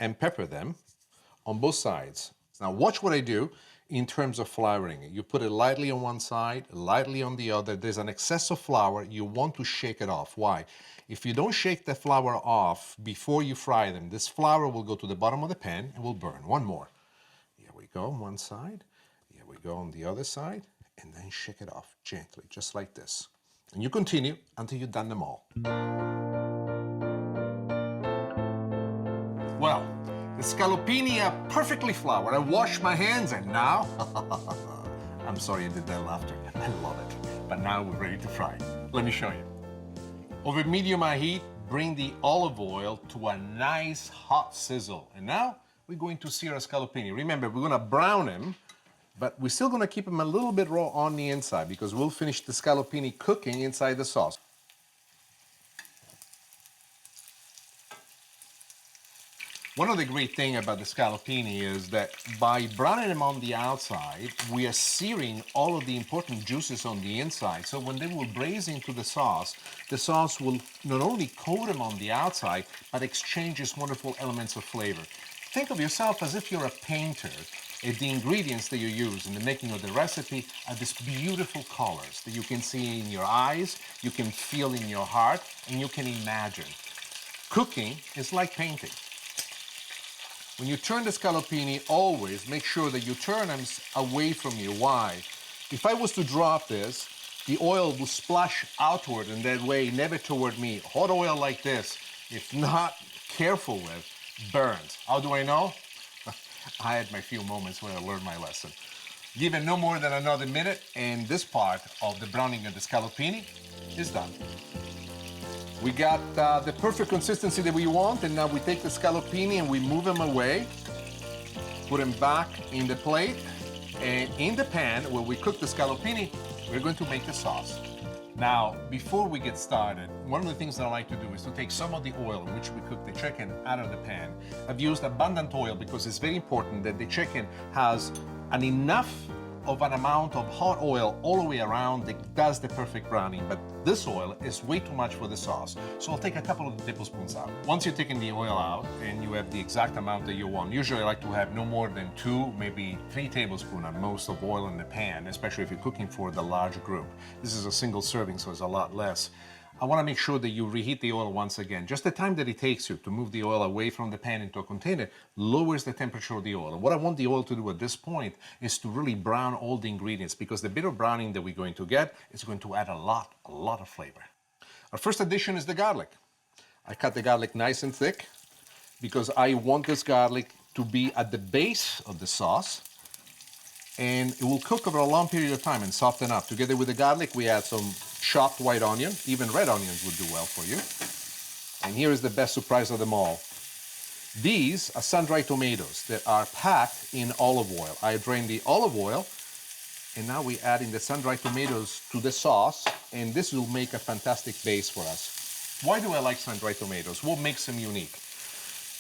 and pepper them on both sides. Now watch what I do in terms of flouring it. You put it lightly on one side, lightly on the other. There's an excess of flour. You want to shake it off. Why? If you don't shake the flour off before you fry them, this flour will go to the bottom of the pan and will burn. One more. Here we go on one side. Here we go on the other side. And then shake it off gently, just like this. And you continue until you've done them all. Well, the scallopini are perfectly floured. I washed my hands and now, I'm sorry I did that laughter. I love it. But now we're ready to fry. Let me show you. Over medium high heat, bring the olive oil to a nice hot sizzle. And now we're going to sear our scallopini. Remember, we're going to brown them, but we're still going to keep them a little bit raw on the inside because we'll finish the scallopini cooking inside the sauce. One of the great things about the scallopini is that by browning them on the outside, we are searing all of the important juices on the inside. So when they will braise into the sauce will not only coat them on the outside, but exchanges wonderful elements of flavor. Think of yourself as if you're a painter, and the ingredients that you use in the making of the recipe are these beautiful colors that you can see in your eyes, you can feel in your heart, and you can imagine. Cooking is like painting. When you turn the scallopini, always make sure that you turn them away from you. Why? If I was to drop this, the oil will splash outward in that way, never toward me. Hot oil like this, if not careful with, burns. How do I know? I had my few moments when I learned my lesson. Give it no more than another minute, and this part of the browning of the scallopini is done. We got the perfect consistency that we want, and now we take the scallopini and we move them away, put them back in the plate, and in the pan where we cook the scallopini, we're going to make the sauce. Now, before we get started, one of the things that I like to do is to take some of the oil in which we cook the chicken out of the pan. I've used abundant oil because it's very important that the chicken has enough of an amount of hot oil all the way around that does the perfect browning, but this oil is way too much for the sauce. So I'll take a couple of tablespoons out. Once you've taken the oil out and you have the exact amount that you want, usually I like to have no more than 2, maybe 3 tablespoons at most of oil in the pan, especially if you're cooking for the large group. This is a single serving, so it's a lot less. I want to make sure that you reheat the oil once again. Just the time that it takes you to move the oil away from the pan into a container lowers the temperature of the oil. And what I want the oil to do at this point is to really brown all the ingredients, because the bit of browning that we're going to get is going to add a lot of flavor. Our first addition is the garlic. I cut the garlic nice and thick because I want this garlic to be at the base of the sauce, and it will cook over a long period of time and soften up. Together with the garlic, we add some chopped white onion. Even red onions would do well for you. And here is the best surprise of them all. These are sun-dried tomatoes that are packed in olive oil. I drained the olive oil, and now we're adding the sun-dried tomatoes to the sauce, and this will make a fantastic base for us. Why do I like sun-dried tomatoes? What makes them unique?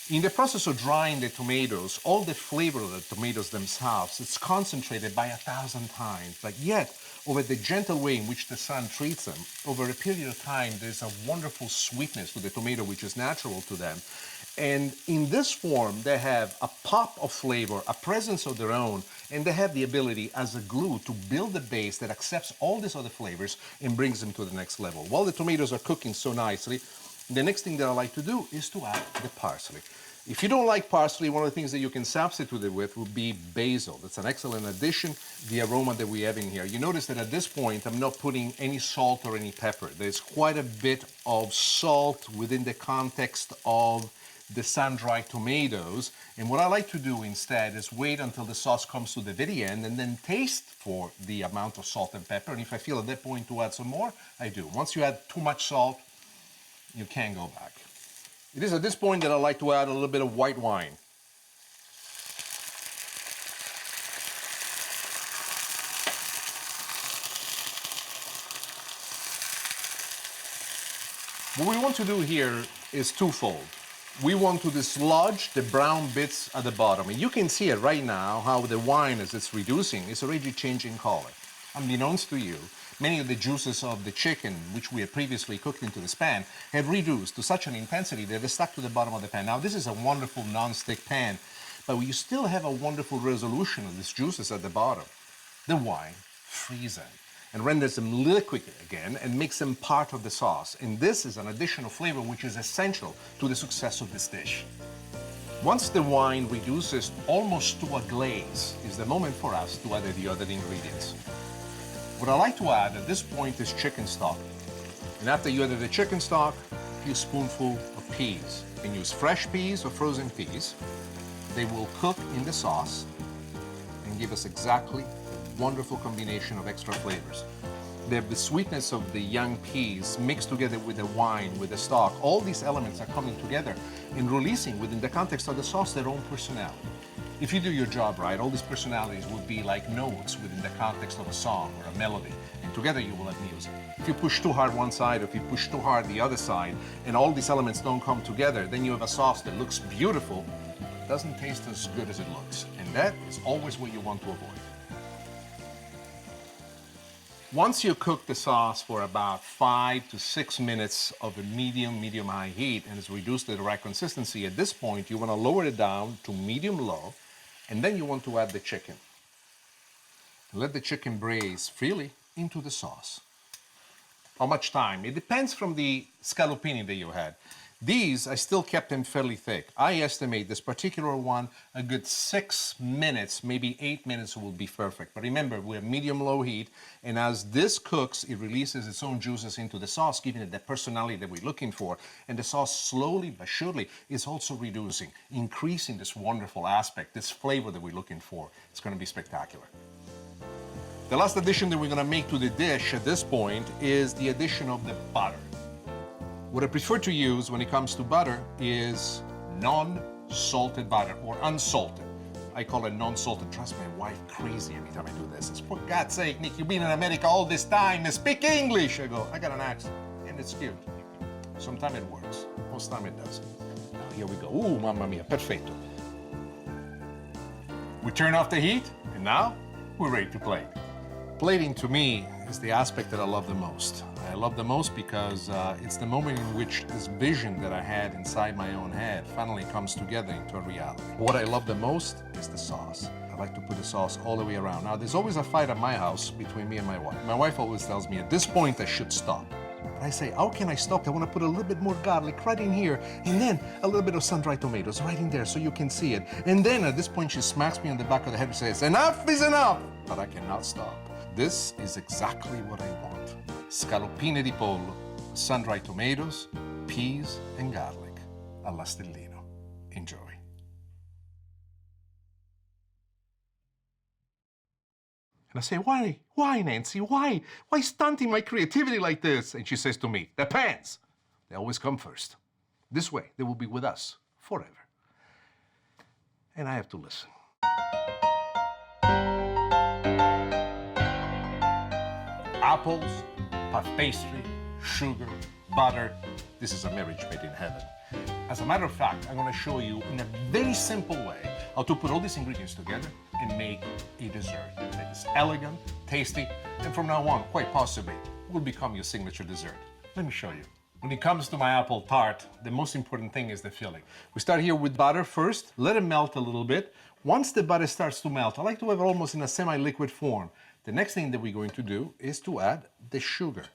In the process of drying the tomatoes, all the flavor of the tomatoes themselves, it's concentrated by 1,000 times, but yet, over the gentle way in which the sun treats them, over a period of time, there's a wonderful sweetness to the tomato which is natural to them. And in this form, they have a pop of flavor, a presence of their own, and they have the ability as a glue to build a base that accepts all these other flavors and brings them to the next level. While the tomatoes are cooking so nicely, the next thing that I like to do is to add the parsley. If you don't like parsley, one of the things that you can substitute it with would be basil. That's an excellent addition, the aroma that we have in here. You notice that at this point, I'm not putting any salt or any pepper. There's quite a bit of salt within the context of the sun-dried tomatoes. And what I like to do instead is wait until the sauce comes to the very end and then taste for the amount of salt and pepper. And if I feel at that point to add some more, I do. Once you add too much salt, you can't go back. It is at this point that I like to add a little bit of white wine. What we want to do here is twofold. We want to dislodge the brown bits at the bottom. And you can see it right now how the wine, as it's reducing, is already changing color. Unbeknownst to you, many of the juices of the chicken, which we had previously cooked into this pan, have reduced to such an intensity that they're stuck to the bottom of the pan. Now, this is a wonderful non-stick pan, but you still have a wonderful resolution of these juices at the bottom. The wine freezes them and renders them liquid again and makes them part of the sauce. And this is an additional flavor which is essential to the success of this dish. Once the wine reduces almost to a glaze, is the moment for us to add the other ingredients. What I like to add at this point is chicken stock. And after you add the chicken stock, a few spoonfuls of peas. You can use fresh peas or frozen peas. They will cook in the sauce and give us exactly a wonderful combination of extra flavors. They have the sweetness of the young peas mixed together with the wine, with the stock. All these elements are coming together and releasing within the context of the sauce their own personality. If you do your job right, all these personalities will be like notes within the context of a song or a melody, and together you will have music. If you push too hard one side, or if you push too hard the other side, and all these elements don't come together, then you have a sauce that looks beautiful, doesn't taste as good as it looks. And that is always what you want to avoid. Once you cook the sauce for about 5 to 6 minutes of a medium-high heat and it's reduced to the right consistency, at this point you want to lower it down to medium-low, and then you want to add the chicken. Let the chicken braise freely into the sauce. How much time? It depends from the scallopini that you had. These, I still kept them fairly thick. I estimate this particular one, a good 6 minutes, maybe 8 minutes will be perfect. But remember, we have medium-low heat, and as this cooks, it releases its own juices into the sauce, giving it the personality that we're looking for. And the sauce, slowly but surely, is also reducing, increasing this wonderful aspect, this flavor that we're looking for. It's going to be spectacular. The last addition that we're going to make to the dish at this point is the addition of the butter. What I prefer to use when it comes to butter is non-salted butter, or unsalted. I call it non-salted. Trust my wife crazy every time I do this. It's, for God's sake, Nick, you've been in America all this time. Speak English. I go, I got an accent, and it's cute. Sometimes it works. Most time it doesn't. Now, here we go. Ooh, mamma mia, perfetto. We turn off the heat, and now we're ready to plate. Plating, to me, is the aspect that I love the most. I love the most because it's the moment in which this vision that I had inside my own head finally comes together into a reality. What I love the most is the sauce. I like to put the sauce all the way around. Now, there's always a fight at my house between me and my wife. My wife always tells me at this point I should stop. But I say, how can I stop? I want to put a little bit more garlic right in here, and then a little bit of sun-dried tomatoes right in there so you can see it. And then at this point she smacks me on the back of the head and says, enough is enough! But I cannot stop. This is exactly what I want. Scaloppine di pollo, sun-dried tomatoes, peas, and garlic alla stellino. Enjoy. And I say, why, Nancy? Why stunting my creativity like this? And she says to me, the pans, they always come first. This way, they will be with us forever. And I have to listen. Apples, puff pastry, sugar, butter. This is a marriage made in heaven. As a matter of fact, I'm going to show you in a very simple way how to put all these ingredients together and make a dessert that is elegant, tasty, and from now on, quite possibly, will become your signature dessert. Let me show you. When it comes to my apple tart, the most important thing is the filling. We start here with butter first, let it melt a little bit. Once the butter starts to melt, I like to have it almost in a semi-liquid form. The next thing that we're going to do is to add the sugar.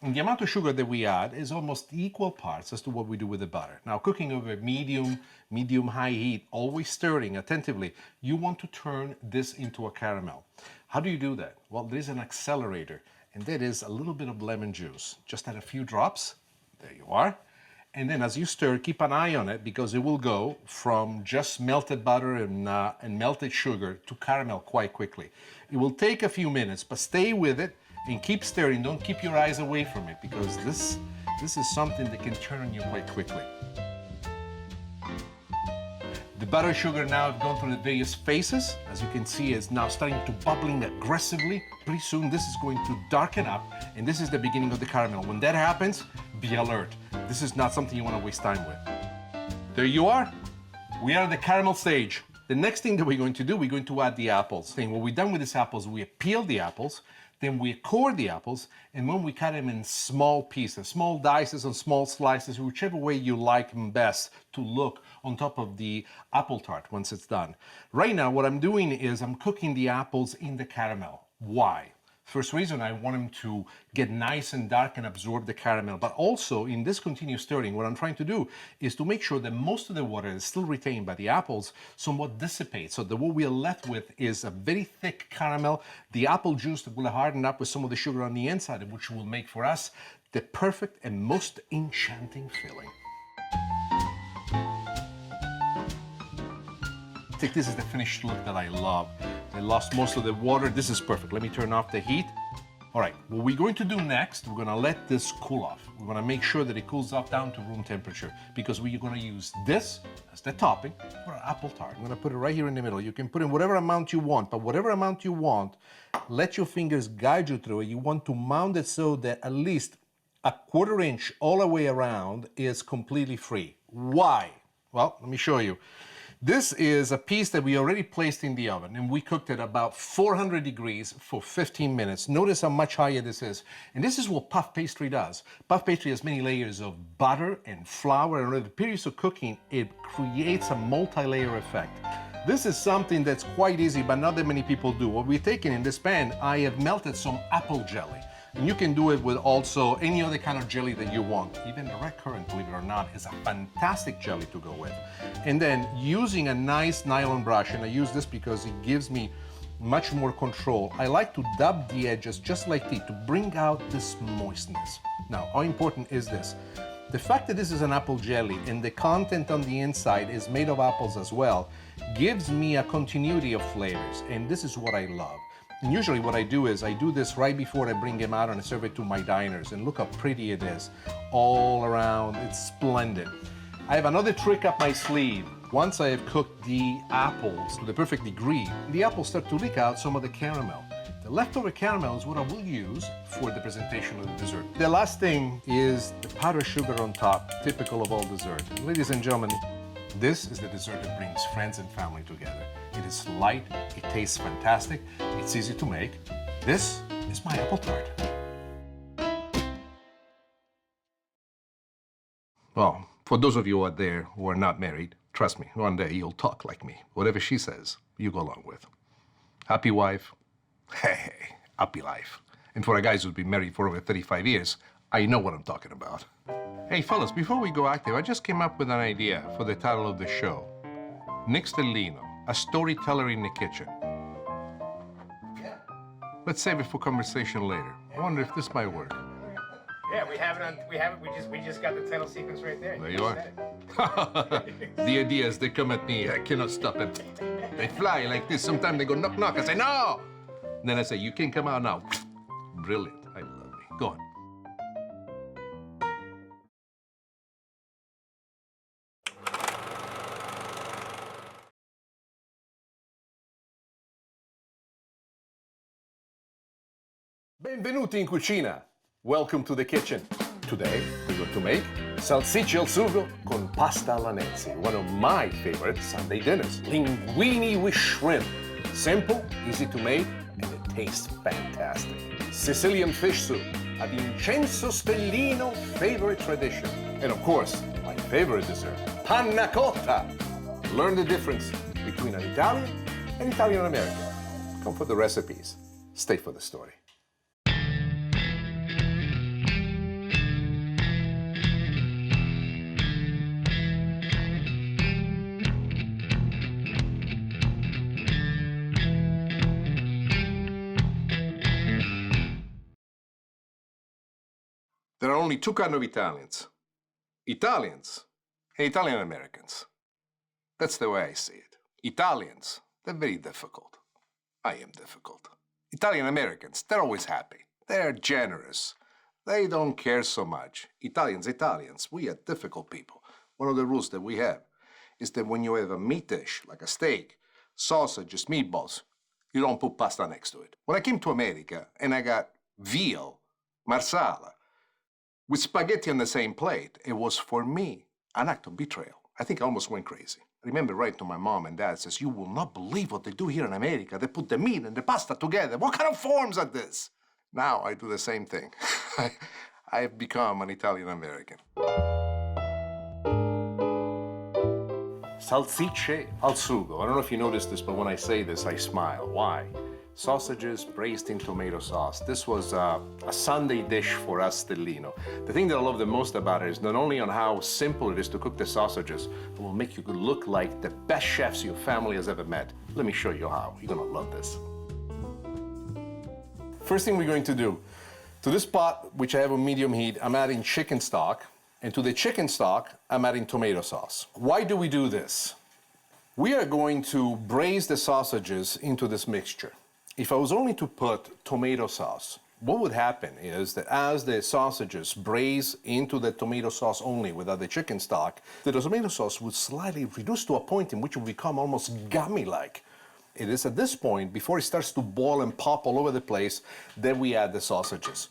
And the amount of sugar that we add is almost equal parts as to what we do with the butter. Now, cooking over medium-high heat, always stirring attentively, you want to turn this into a caramel. How do you do that? Well, there's an accelerator, and that is a little bit of lemon juice. Just add a few drops. There you are. And then as you stir, keep an eye on it because it will go from just melted butter and melted sugar to caramel quite quickly. It will take a few minutes, but stay with it and keep stirring. Don't keep your eyes away from it because this is something that can turn on you quite quickly. The butter and sugar now have gone through the various phases. As you can see, it's now starting to bubbling aggressively. Pretty soon this is going to darken up, and this is the beginning of the caramel. When that happens, be alert. This is not something you want to waste time with. There you are. We are at the caramel stage. The next thing that we're going to do, we're going to add the apples. What we've done with these apples, we peel the apples, then we core the apples, and then we cut them in small pieces, small dices and small slices, whichever way you like them best to look on top of the apple tart once it's done. Right now, what I'm doing is I'm cooking the apples in the caramel. Why? First reason, I want them to get nice and dark and absorb the caramel. But also, in this continuous stirring, what I'm trying to do is to make sure that most of the water is still retained by the apples somewhat dissipates. So that what we are left with is a very thick caramel, the apple juice that will harden up with some of the sugar on the inside, which will make for us the perfect and most enchanting filling. I think this is the finished look that I love. I lost most of the water. This is perfect. Let me turn off the heat. All right, what we're going to do next, we're gonna let this cool off. We're gonna make sure that it cools off down to room temperature because we're gonna use this as the topping for our apple tart. I'm gonna put it right here in the middle. You can put in whatever amount you want, but whatever amount you want, let your fingers guide you through it. You want to mount it so that at least a 1/4 inch all the way around is completely free. Why? Well, let me show you. This is a piece that we already placed in the oven, and we cooked it about 400 degrees for 15 minutes. Notice how much higher this is. And this is what puff pastry does. Puff pastry has many layers of butter and flour, and over the periods of cooking, it creates a multi-layer effect. This is something that's quite easy, but not that many people do. What we're taking in this pan, I have melted some apple jelly. And you can do it with also any other kind of jelly that you want. Even the red currant, believe it or not, is a fantastic jelly to go with. And then using a nice nylon brush, and I use this because it gives me much more control. I like to dab the edges just like this to bring out this moistness. Now, how important is this? The fact that this is an apple jelly and the content on the inside is made of apples as well gives me a continuity of flavors, and this is what I love. And usually what I do is I do this right before I bring them out and I serve it to my diners, and look how pretty it is all around. It's splendid. I have another trick up my sleeve. Once I have cooked the apples to the perfect degree, the apples start to leak out some of the caramel. The leftover caramel is what I will use for the presentation of the dessert. The last thing is the powdered sugar on top, typical of all dessert. Ladies and gentlemen, this is the dessert that brings friends and family together. It is light, it tastes fantastic, it's easy to make. This is my apple tart. Well, for those of you out there who are not married, trust me, one day you'll talk like me. Whatever she says, you go along with. Happy wife, hey, happy life. And for a guy who's been married for over 35 years, I know what I'm talking about. Hey, fellas, before we go active, I just came up with an idea for the title of the show. Nick Stellino, a storyteller in the kitchen. Yeah. Let's save it for conversation later. I wonder if this might work. Yeah, we have it on. We just got the title sequence right there. There you are. The ideas, they come at me. I cannot stop it. They fly like this. Sometimes they go knock, knock. I say, no! And then I say, you can come out now. Brilliant. I love me. Go on. Benvenuti in cucina. Welcome to the kitchen. Today, we're going to make salsicce al sugo con pasta allanese, one of my favorite Sunday dinners. Linguini with shrimp. Simple, easy to make, and it tastes fantastic. Sicilian fish soup, a Vincenzo Stellino favorite tradition. And of course, my favorite dessert, panna cotta. Learn the difference between an Italian and Italian-American. Come for the recipes. Stay for the story. There are only two kinds of Italians. Italians and Italian-Americans. That's the way I see it. Italians, they're very difficult. I am difficult. Italian-Americans, they're always happy. They're generous. They don't care so much. Italians, we are difficult people. One of the rules that we have is that when you have a meat dish, like a steak, sausages, meatballs, you don't put pasta next to it. When I came to America and I got veal, marsala, with spaghetti on the same plate, it was for me an act of betrayal. I think I almost went crazy. remember writing to my mom and dad, says, you will not believe what they do here in America. They put the meat and the pasta together. What kind of forms are this? Now I do the same thing. I have become an Italian-American. Salsicce al sugo. I don't know if you noticed this, but when I say this, I smile. Why? Sausages braised in tomato sauce. This was a Sunday dish for us Stellino. The thing that I love the most about it is not only on how simple it is to cook the sausages, but will make you look like the best chefs your family has ever met. Let me show you how. You're gonna love this. First thing we're going to do, to this pot, which I have on medium heat, I'm adding chicken stock, and to the chicken stock, I'm adding tomato sauce. Why do we do this? We are going to braise the sausages into this mixture. If I was only to put tomato sauce, what would happen is that as the sausages braise into the tomato sauce only without the chicken stock, the tomato sauce would slightly reduce to a point in which it would become almost gummy-like. It is at this point, before it starts to boil and pop all over the place, that we add the sausages.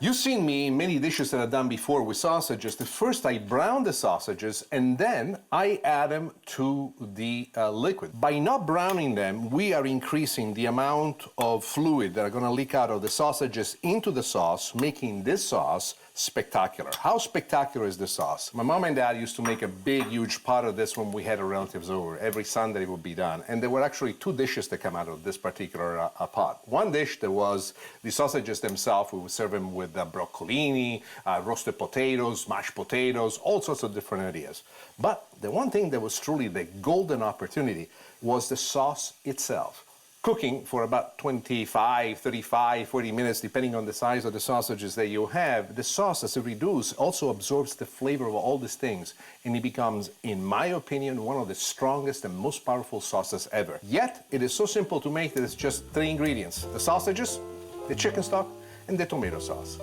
You've seen me in many dishes that I've done before with sausages. That first I brown the sausages and then I add them to the liquid. By not browning them, we are increasing the amount of fluid that are going to leak out of the sausages into the sauce, making this sauce spectacular. How spectacular is this sauce? My mom and dad used to make a big, huge pot of this when we had our relatives over. Every Sunday it would be done. And there were actually two dishes that come out of this particular pot. One dish that was the sausages themselves. We would serve them with broccolini, roasted potatoes, mashed potatoes, all sorts of different ideas. But the one thing that was truly the golden opportunity was the sauce itself. Cooking for about 25, 35, 40 minutes, depending on the size of the sausages that you have, the sauce, as it reduces, also absorbs the flavor of all these things, and it becomes, in my opinion, one of the strongest and most powerful sauces ever. Yet, it is so simple to make that it's just 3 ingredients: the sausages, the chicken stock, and the tomato sauce.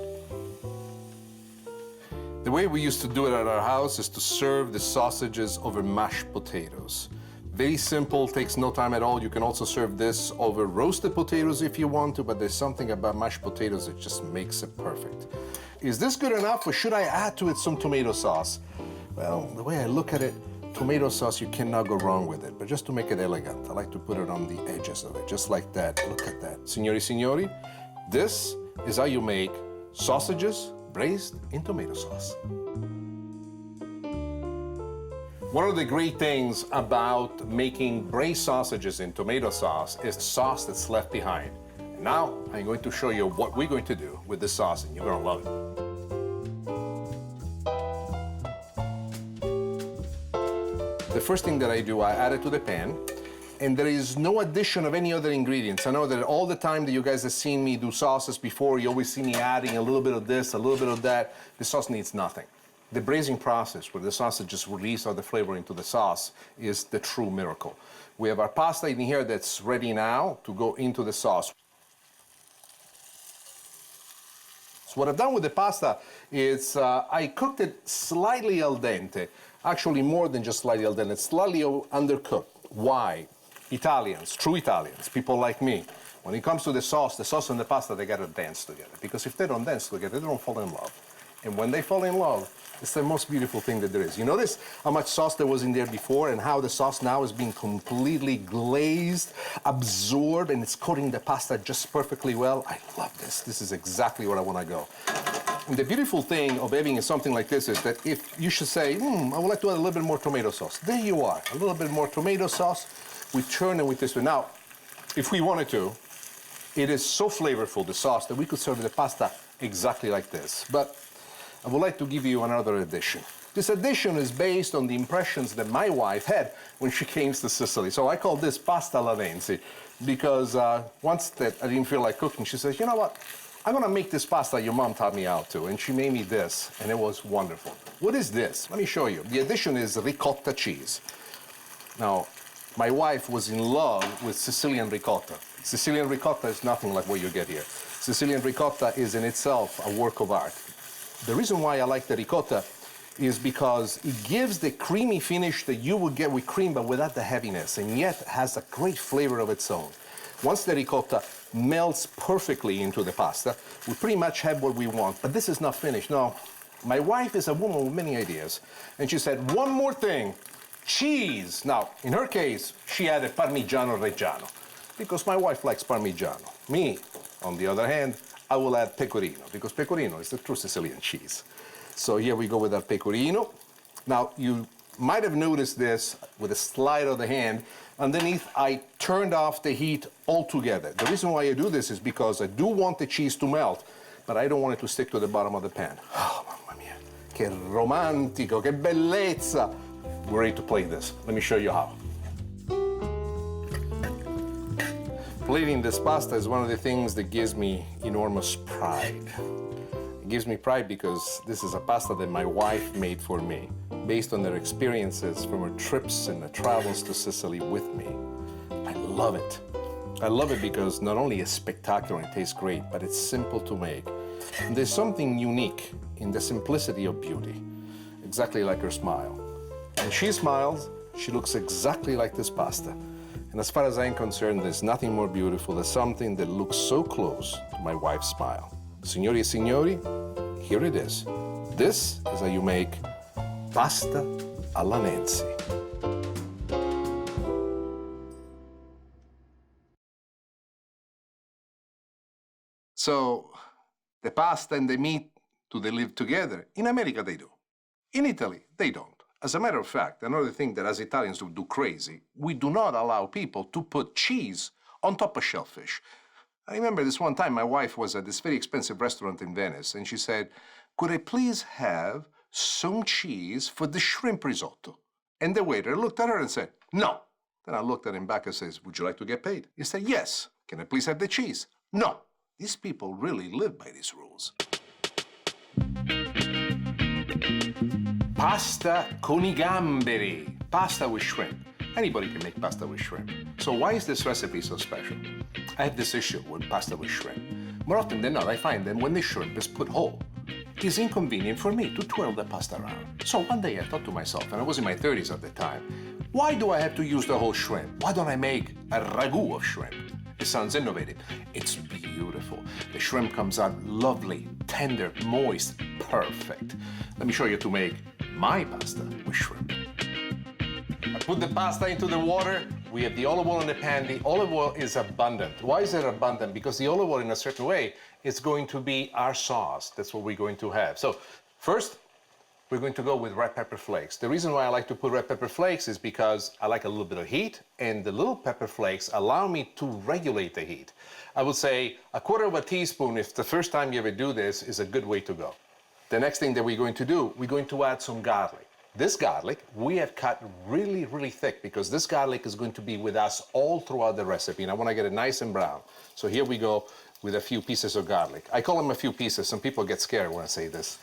The way we used to do it at our house is to serve the sausages over mashed potatoes. Very simple, takes no time at all. You can also serve this over roasted potatoes if you want to, but there's something about mashed potatoes that just makes it perfect. Is this good enough, or should I add to it some tomato sauce? Well, the way I look at it, tomato sauce, you cannot go wrong with it. But just to make it elegant, I like to put it on the edges of it, just like that. Look at that. Signori, signori, this is how you make sausages braised in tomato sauce. One of the great things about making braised sausages in tomato sauce is the sauce that's left behind. And now I'm going to show you what we're going to do with this sauce, and you're going to love it. The first thing that I do, I add it to the pan, and there is no addition of any other ingredients. I know that all the time that you guys have seen me do sauces before, you always see me adding a little bit of this, a little bit of that. The sauce needs nothing. The braising process, where the sausages release all the flavor into the sauce, is the true miracle. We have our pasta in here that's ready now to go into the sauce. So what I've done with the pasta is I cooked it slightly al dente. Actually, more than just slightly al dente, slightly undercooked. Why? Italians, true Italians, people like me, when it comes to the sauce and the pasta, they gotta dance together. Because if they don't dance together, they don't fall in love. And when they fall in love, it's the most beautiful thing that there is. You notice how much sauce there was in there before and how the sauce now is being completely glazed, absorbed, and it's coating the pasta just perfectly well. I love this. This is exactly where I want to go. And the beautiful thing of having something like this is that if you should say, I would like to add a little bit more tomato sauce. There you are, a little bit more tomato sauce. We turn it with this one. Now, if we wanted to, it is so flavorful, the sauce, that we could serve the pasta exactly like this. But I would like to give you another addition. This addition is based on the impressions that my wife had when she came to Sicily. So I call this pasta alla Venzi, because once that I didn't feel like cooking, she says, you know what? I'm gonna make this pasta your mom taught me how to, and she made me this, and it was wonderful. What is this? Let me show you. The addition is ricotta cheese. Now, my wife was in love with Sicilian ricotta. Sicilian ricotta is nothing like what you get here. Sicilian ricotta is in itself a work of art. The reason why I like the ricotta is because it gives the creamy finish that you would get with cream, but without the heaviness, and yet has a great flavor of its own. Once the ricotta melts perfectly into the pasta, we pretty much have what we want, but this is not finished. No, my wife is a woman with many ideas, and she said, one more thing, cheese. Now, in her case, she added Parmigiano Reggiano because my wife likes Parmigiano. Me, on the other hand, I will add Pecorino because Pecorino is the true Sicilian cheese. So here we go with our Pecorino. Now, you might have noticed this with a slide of the hand. Underneath, I turned off the heat altogether. The reason why I do this is because I do want the cheese to melt, but I don't want it to stick to the bottom of the pan. Oh, mamma mia, che romantico, che bellezza. We're ready to plate this. Let me show you how. Plating this pasta is one of the things that gives me enormous pride. It gives me pride because this is a pasta that my wife made for me, based on their experiences from her trips and the travels to Sicily with me. I love it. I love it because not only it's spectacular and it tastes great, but it's simple to make. And there's something unique in the simplicity of beauty, exactly like her smile. When she smiles, she looks exactly like this pasta. And as far as I'm concerned, there's nothing more beautiful than something that looks so close to my wife's smile. Signori e signori, here it is. This is how you make pasta alla Nancy. So, the pasta and the meat, do they live together? In America, they do. In Italy, they don't. As a matter of fact, another thing that as Italians do crazy, we do not allow people to put cheese on top of shellfish. I remember this one time my wife was at this very expensive restaurant in Venice, and she said, "Could I please have some cheese for the shrimp risotto?" And the waiter looked at her and said, "No." Then I looked at him back and says, "Would you like to get paid?" He said, "Yes." "Can I please have the cheese?" "No." These people really live by these rules. Pasta con I gamberi. Pasta with shrimp. Anybody can make pasta with shrimp. So why is this recipe so special? I have this issue with pasta with shrimp. More often than not, I find that when the shrimp is put whole, it's inconvenient for me to twirl the pasta around. So one day I thought to myself, and I was in my 30s at the time, why do I have to use the whole shrimp? Why don't I make a ragu of shrimp? It sounds innovative. It's beautiful. The shrimp comes out lovely, tender, moist, perfect. Let me show you to make my pasta with shrimp. I put the pasta into the water. We have the olive oil in the pan. The olive oil is abundant. Why is it abundant? Because the olive oil, in a certain way, is going to be our sauce. That's what we're going to have. So first, we're going to go with red pepper flakes. The reason why I like to put red pepper flakes is because I like a little bit of heat, and the little pepper flakes allow me to regulate the heat. I would say a quarter of a teaspoon, if the first time you ever do this, is a good way to go. The next thing that we're going to do, we're going to add some garlic. This garlic, we have cut really, really thick because this garlic is going to be with us all throughout the recipe, and I want to get it nice and brown. So here we go with a few pieces of garlic. I call them a few pieces. Some people get scared when I say this.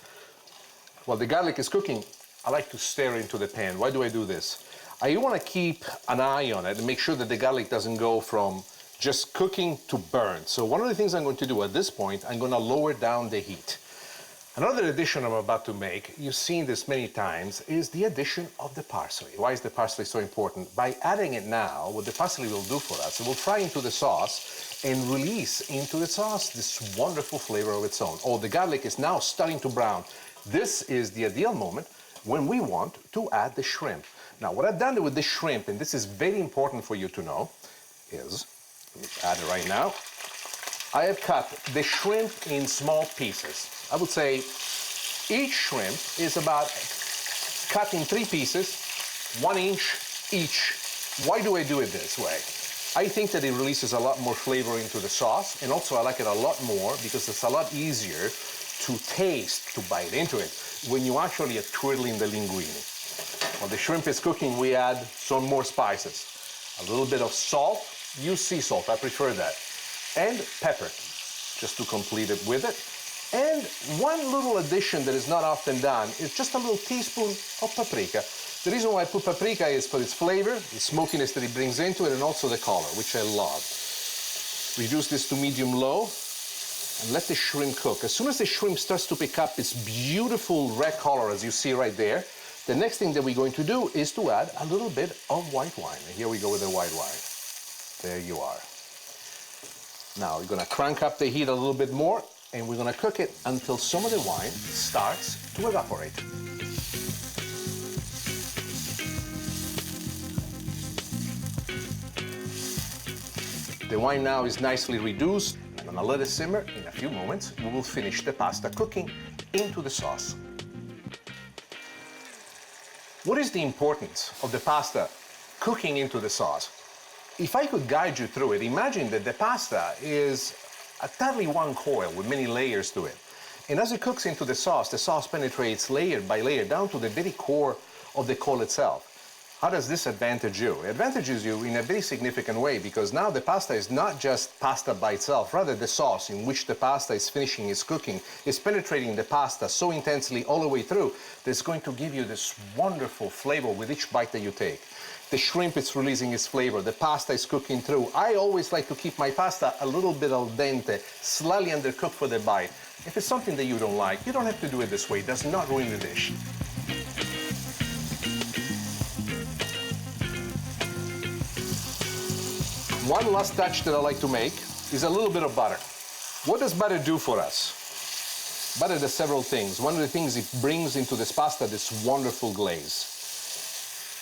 While the garlic is cooking, I like to stir into the pan. Why do I do this? I want to keep an eye on it and make sure that the garlic doesn't go from just cooking to burn. So one of the things I'm going to do at this point, I'm going to lower down the heat. Another addition I'm about to make, you've seen this many times, is the addition of the parsley. Why is the parsley so important? By adding it now, what the parsley will do for us, it will fry into the sauce and release into the sauce this wonderful flavor of its own. Oh, the garlic is now starting to brown. This is the ideal moment when we want to add the shrimp. Now, what I've done with the shrimp, and this is very important for you to know, is, let me add it right now, I have cut the shrimp in small pieces. I would say each shrimp is about cut in 3 pieces, 1 inch each. Why do I do it this way? I think that it releases a lot more flavor into the sauce, and also I like it a lot more because it's a lot easier to taste, to bite into it, when you actually are twirling the linguine. While the shrimp is cooking, we add some more spices. A little bit of salt, use sea salt, I prefer that, and pepper, just to complete it with it. And one little addition that is not often done is just a little teaspoon of paprika. The reason why I put paprika is for its flavor, the smokiness that it brings into it, and also the color, which I love. Reduce this to medium-low and let the shrimp cook. As soon as the shrimp starts to pick up its beautiful red color, as you see right there, the next thing that we're going to do is to add a little bit of white wine. And here we go with the white wine. There you are. Now we're going to crank up the heat a little bit more, and we're going to cook it until some of the wine starts to evaporate. The wine now is nicely reduced. I'm gonna let it simmer. In a few moments, we will finish the pasta cooking into the sauce. What is the importance of the pasta cooking into the sauce? If I could guide you through it, imagine that the pasta is entirely one coil with many layers to it. And as it cooks into the sauce penetrates layer by layer down to the very core of the coil itself. How does this advantage you? It advantages you in a very significant way, because now the pasta is not just pasta by itself, rather the sauce in which the pasta is finishing its cooking is penetrating the pasta so intensely all the way through that it's going to give you this wonderful flavor with each bite that you take. The shrimp is releasing its flavor, the pasta is cooking through. I always like to keep my pasta a little bit al dente, slightly undercooked for the bite. If it's something that you don't like, you don't have to do it this way. It does not ruin the dish. One last touch that I like to make is a little bit of butter. What does butter do for us? Butter does several things. One of the things it brings into this pasta, this wonderful glaze.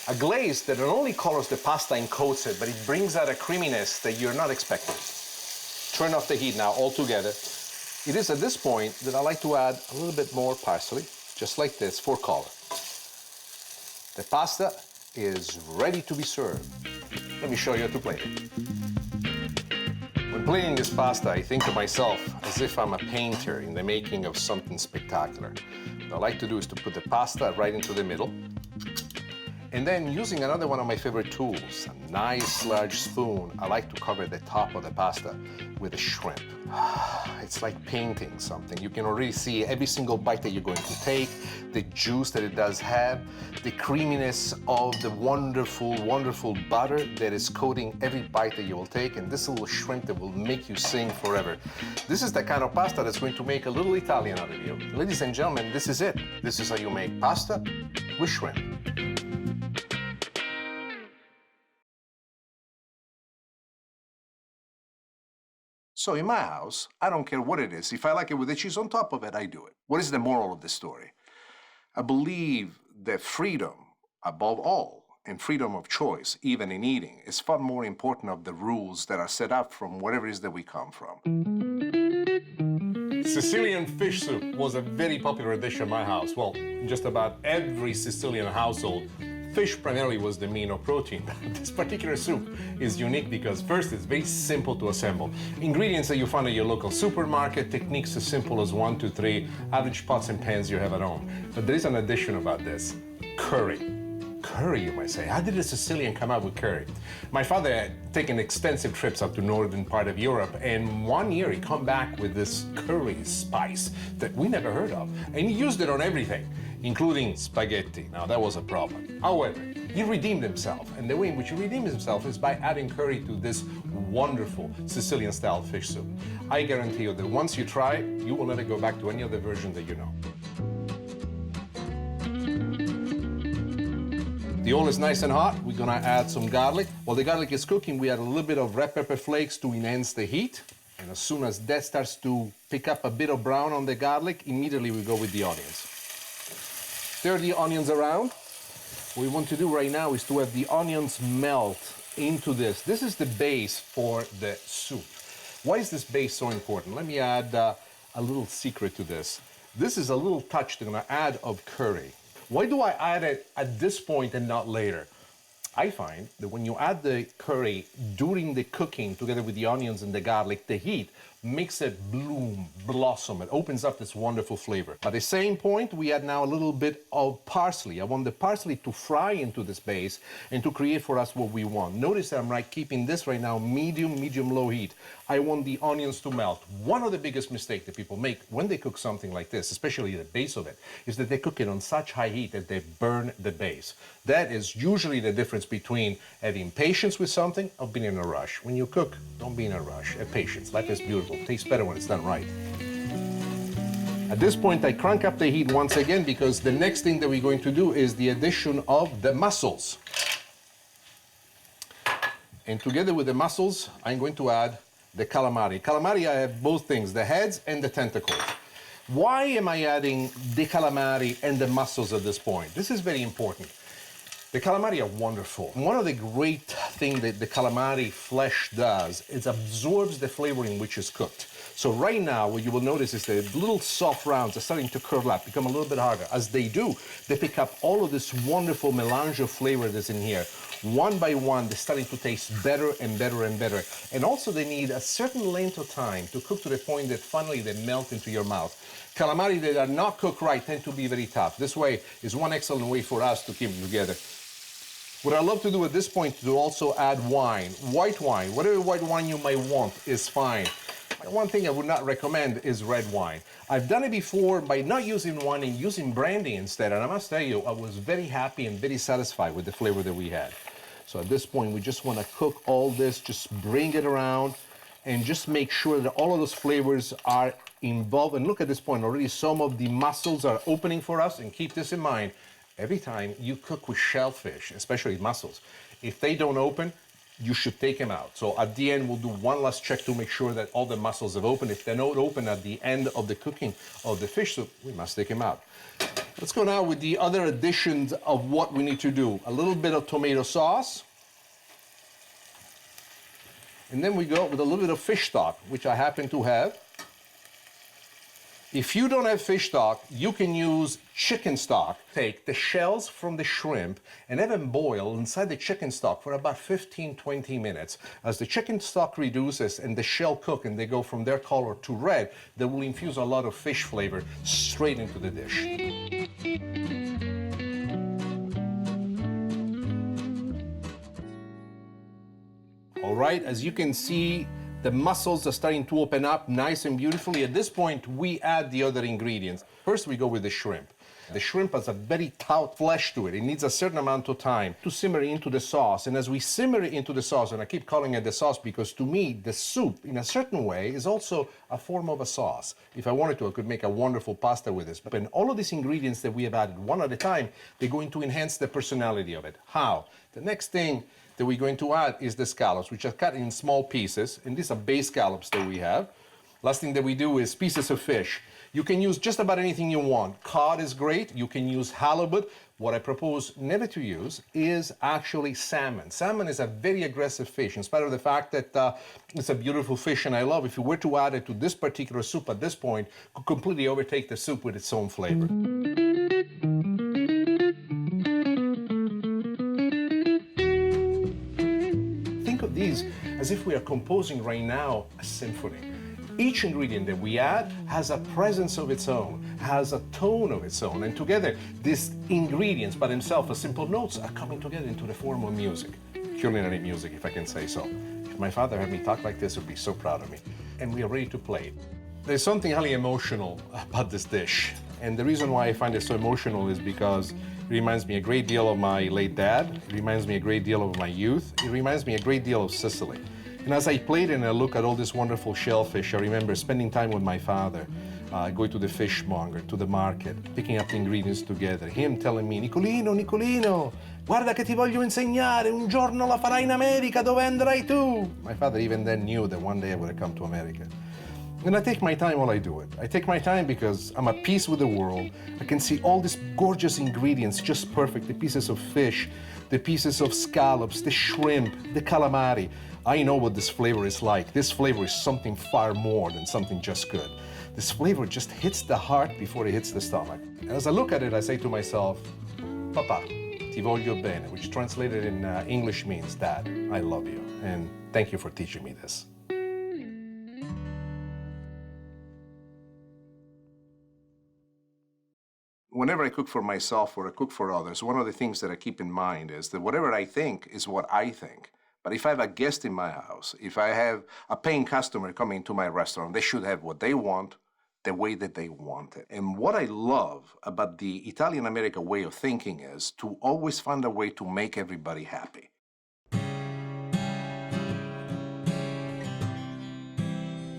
A glaze that not only colors the pasta and coats it, but it brings out a creaminess that you're not expecting. Turn off the heat now altogether. It is at this point that I like to add a little bit more parsley, just like this, for color. The pasta is ready to be served. Let me show you how to plate it. When plating this pasta, I think of myself as if I'm a painter in the making of something spectacular. What I like to do is to put the pasta right into the middle, and then using another one of my favorite tools, a nice large spoon, I like to cover the top of the pasta with a shrimp. It's like painting something. You can already see every single bite that you're going to take, the juice that it does have, the creaminess of the wonderful, wonderful butter that is coating every bite that you will take, and this little shrimp that will make you sing forever. This is the kind of pasta that's going to make a little Italian out of you. Ladies and gentlemen, this is it. This is how you make pasta with shrimp. So in my house, I don't care what it is. If I like it with the cheese on top of it, I do it. What is the moral of the story? I believe that freedom, above all, and freedom of choice, even in eating, is far more important of the rules that are set up from wherever it is that we come from. Sicilian fish soup was a very popular dish at my house. Well, just about every Sicilian household, fish primarily was the mean of protein. This particular soup is unique because first, it's very simple to assemble. Ingredients that you find at your local supermarket, techniques as simple as 1, 2, 3, average pots and pans you have at home. But there is an addition about this, curry. Curry, you might say. How did a Sicilian come up with curry? My father had taken extensive trips up to northern part of Europe, and one year he come back with this curry spice that we never heard of, and he used it on everything, including spaghetti. Now, that was a problem. However, he redeemed himself, and the way in which he redeemed himself is by adding curry to this wonderful Sicilian-style fish soup. I guarantee you that once you try it, you will never go back to any other version that you know. The oil is nice and hot. We're gonna add some garlic. While the garlic is cooking, we add a little bit of red pepper flakes to enhance the heat. And as soon as that starts to pick up a bit of brown on the garlic, immediately we go with the onions. Stir the onions around. What we want to do right now is to have the onions melt into this. This is the base for the soup. Why is this base so important? Let me add a little secret to this. This is a little touch that I'm gonna add of curry. Why do I add it at this point and not later? I find that when you add the curry during the cooking together with the onions and the garlic, the heat makes it bloom, blossom. It opens up this wonderful flavor. At the same point, we add now a little bit of parsley. I want the parsley to fry into this base and to create for us what we want. Notice that I'm keeping this right now medium-low heat. I want the onions to melt. One of the biggest mistakes that people make when they cook something like this, especially the base of it, is that they cook it on such high heat that they burn the base. That is usually the difference between having patience with something or being in a rush. When you cook, don't be in a rush. Have patience. Life is beautiful. It tastes better when it's done right. At this point, I crank up the heat once again because the next thing that we're going to do is the addition of the mussels. And together with the mussels, I'm going to add the calamari. Calamari, I have both things, the heads and the tentacles. Why am I adding the calamari and the mussels at this point? This is very important. The calamari are wonderful. One of the great thing that the calamari flesh does is absorbs the flavor in which it's cooked. So right now, what you will notice is the little soft rounds are starting to curl up, become a little bit harder. As they do, they pick up all of this wonderful melange of flavor that's in here. One by one, they're starting to taste better and better and better. And also they need a certain length of time to cook to the point that finally they melt into your mouth. Calamari that are not cooked right tend to be very tough. This way is one excellent way for us to keep them together. What I love to do at this point is to also add wine. White wine, whatever white wine you might want is fine. One thing I would not recommend is red wine. I've done it before by not using wine and using brandy instead, and I must tell you, I was very happy and very satisfied with the flavor that we had. So at this point, we just want to cook all this, just bring it around, and just make sure that all of those flavors are involved. And look at this point, already some of the mussels are opening for us, and keep this in mind, every time you cook with shellfish, especially mussels, if they don't open, you should take them out. So at the end, we'll do one last check to make sure that all the mussels have opened. If they're not open at the end of the cooking of the fish soup, we must take them out. Let's go now with the other additions of what we need to do. A little bit of tomato sauce. And then we go with a little bit of fish stock, which I happen to have. If you don't have fish stock, you can use chicken stock. Take the shells from the shrimp and have them boil inside the chicken stock for about 15-20 minutes. As the chicken stock reduces and the shell cook and they go from their color to red, that will infuse a lot of fish flavor straight into the dish. All right, as you can see, the mussels are starting to open up nice and beautifully. At this point, we add the other ingredients. First, we go with the shrimp. The shrimp has a very taut flesh to it. It needs a certain amount of time to simmer into the sauce. And as we simmer it into the sauce, and I keep calling it the sauce because to me, the soup, in a certain way, is also a form of a sauce. If I wanted to, I could make a wonderful pasta with this. But when all of these ingredients that we have added one at a time, they're going to enhance the personality of it. How? The next thing that we're going to add is the scallops, which are cut in small pieces, and these are bay scallops that we have. Last thing that we do is pieces of fish. You can use just about anything you want. Cod is great. You can use halibut. What I propose never to use is actually salmon. Salmon is a very aggressive fish, in spite of the fact that it's a beautiful fish and I love. If you were to add it to this particular soup at this point, it could completely overtake the soup with its own flavor. These as if we are composing right now a symphony. Each ingredient that we add has a presence of its own, has a tone of its own, and together these ingredients by themselves as simple notes are coming together into the form of music. Culinary music, if I can say so. If my father heard me talk like this, he would be so proud of me. And we are ready to play. There's something highly emotional about this dish. And the reason why I find it so emotional is because it reminds me a great deal of my late dad. It reminds me a great deal of my youth. It reminds me a great deal of Sicily. And as I played and I look at all this wonderful shellfish, I remember spending time with my father, going to the fishmonger, to the market, picking up the ingredients together. Him telling me, Nicolino, Nicolino, guarda che ti voglio insegnare, un giorno la farai in America, dove andrai tu? My father even then knew that one day I would come to America. And I take my time while I do it. I take my time because I'm at peace with the world. I can see all these gorgeous ingredients, just perfect. The pieces of fish, the pieces of scallops, the shrimp, the calamari. I know what this flavor is like. This flavor is something far more than something just good. This flavor just hits the heart before it hits the stomach. And as I look at it, I say to myself, Papa, ti voglio bene, which translated in English means, Dad, I love you. And thank you for teaching me this. Whenever I cook for myself or I cook for others, one of the things that I keep in mind is that whatever I think is what I think. But if I have a guest in my house, if I have a paying customer coming to my restaurant, they should have what they want, the way that they want it. And what I love about the Italian-American way of thinking is to always find a way to make everybody happy.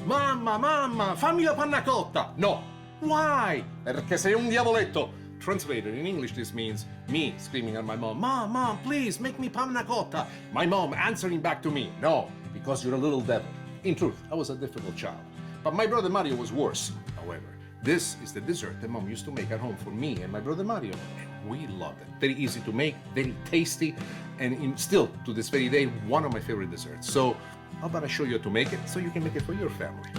Mamma, mamma, fammi la panna cotta! No! Why? Perché sei un diavoletto. Translated in English, this means me screaming at my mom, Mom, Mom, please make me panna cotta. My mom answering back to me, no, because you're a little devil. In truth, I was a difficult child. But my brother Mario was worse, however. This is the dessert that Mom used to make at home for me and my brother Mario, and we loved it. Very easy to make, very tasty, and still, to this very day, one of my favorite desserts. So, how about I show you how to make it so you can make it for your family.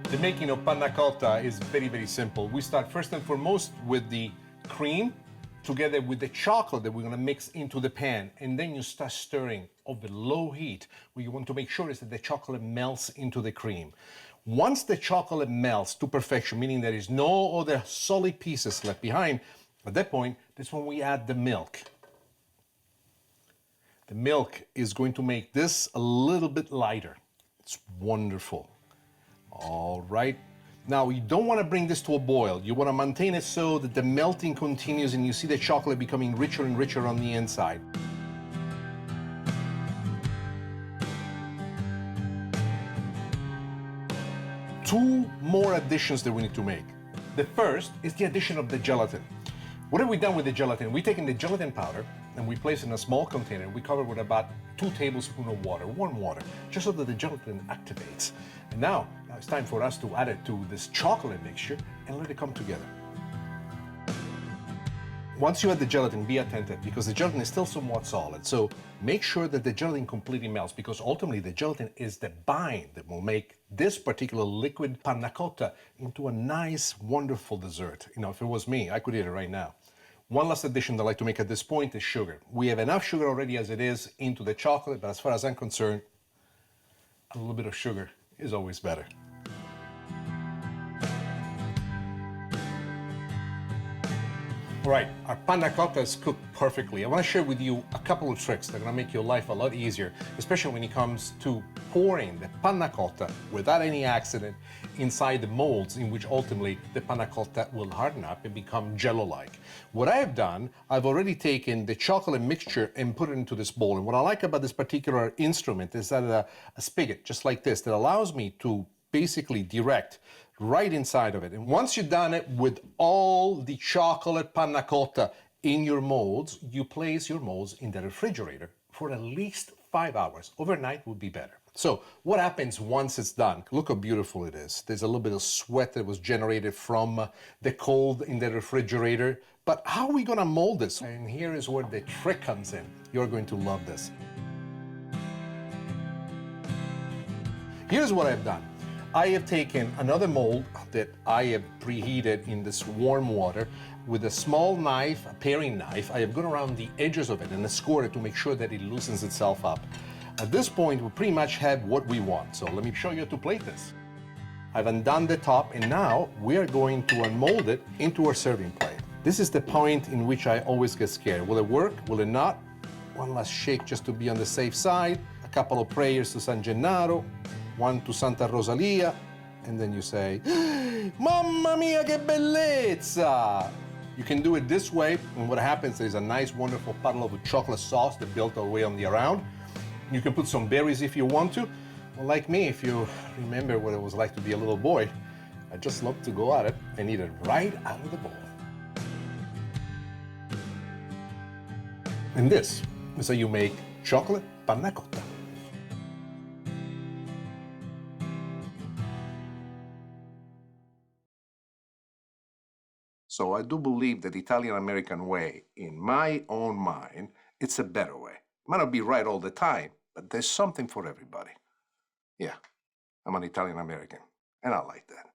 The making of panna cotta is very, very simple. We start first and foremost with the cream together with the chocolate that we're gonna mix into the pan, and then you start stirring over low heat. What you want to make sure is that the chocolate melts into the cream. Once the chocolate melts to perfection, meaning there is no other solid pieces left behind, at that point, that's when we add the milk. The milk is going to make this a little bit lighter. It's wonderful. All right. Now, you don't want to bring this to a boil. You want to maintain it so that the melting continues and you see the chocolate becoming richer and richer on the inside. Two more additions that we need to make. The first is the addition of the gelatin. What have we done with the gelatin? We've taken the gelatin powder and we place it in a small container. We cover it with about 2 tablespoons of water, warm water, just so that the gelatin activates. And now it's time for us to add it to this chocolate mixture and let it come together. Once you add the gelatin, be attentive because the gelatin is still somewhat solid. So make sure that the gelatin completely melts because ultimately the gelatin is the bind that will make this particular liquid panna cotta into a nice, wonderful dessert. You know, if it was me, I could eat it right now. One last addition that I like to make at this point is sugar. We have enough sugar already as it is into the chocolate, but as far as I'm concerned, a little bit of sugar is always better. All right, our panna cotta is cooked perfectly. I want to share with you a couple of tricks that are going to make your life a lot easier, especially when it comes to pouring the panna cotta without any accident inside the molds in which ultimately the panna cotta will harden up and become jello-like. What I have done, I've already taken the chocolate mixture and put it into this bowl. And what I like about this particular instrument is that a spigot just like this that allows me to basically direct right inside of it. And once you've done it with all the chocolate panna cotta in your molds, you place your molds in the refrigerator for at least 5 hours. Overnight would be better. So what happens once it's done? Look how beautiful it is. There's a little bit of sweat that was generated from the cold in the refrigerator. But how are we gonna mold this? And here is where the trick comes in. You're going to love this. Here's what I've done. I have taken another mold that I have preheated in this warm water with a small knife, a paring knife. I have gone around the edges of it and scored it to make sure that it loosens itself up. At this point, we pretty much have what we want. So let me show you how to plate this. I've undone the top and now we are going to unmold it into our serving plate. This is the point in which I always get scared. Will it work? Will it not? One last shake just to be on the safe side. A couple of prayers to San Gennaro. One to Santa Rosalia, and then you say, Mamma mia che bellezza! You can do it this way, and what happens is a nice, wonderful puddle of chocolate sauce that built all the way on the around. You can put some berries if you want to. Well, like me, if you remember what it was like to be a little boy, I just love to go at it and eat it right out of the bowl. And this is how you make chocolate panna cotta. So I do believe that the Italian-American way, in my own mind, it's a better way. Might not be right all the time, but there's something for everybody. Yeah, I'm an Italian-American, and I like that.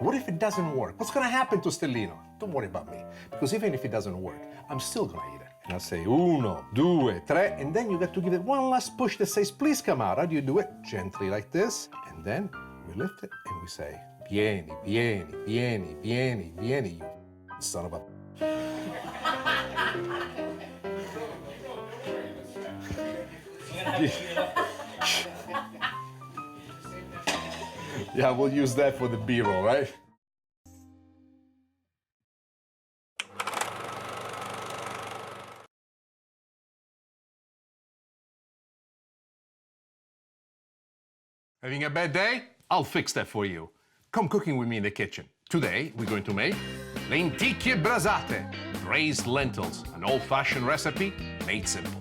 What if it doesn't work? What's gonna happen to Stellino? Don't worry about me, because even if it doesn't work, I'm still gonna eat it. And I'll say, 1, 2, 3, and then you got to give it one last push that says, please come out. How do you do it? Gently like this, and then we lift it and we say, Vieni, vieni, vieni, vieni, vieni, you son of a... Yeah, we'll use that for the B-roll, right? Having a bad day? I'll fix that for you. Come cooking with me in the kitchen. Today, we're going to make lenticchie brasate, braised lentils, an old-fashioned recipe made simple.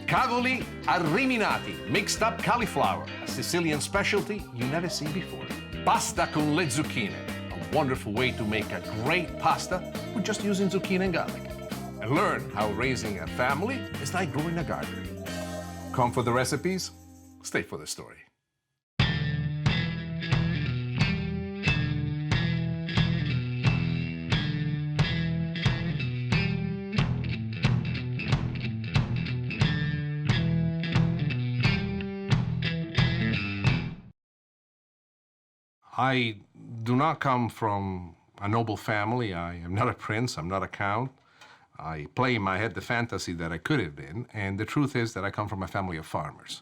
Cavoli arriminati, mixed up cauliflower, a Sicilian specialty you never seen before. Pasta con le zucchine, a wonderful way to make a great pasta with just using zucchini and garlic. And learn how raising a family is like growing a garden. Come for the recipes, stay for the story. I do not come from a noble family. I am not a prince. I'm not a count. I play in my head the fantasy that I could have been, and the truth is that I come from a family of farmers.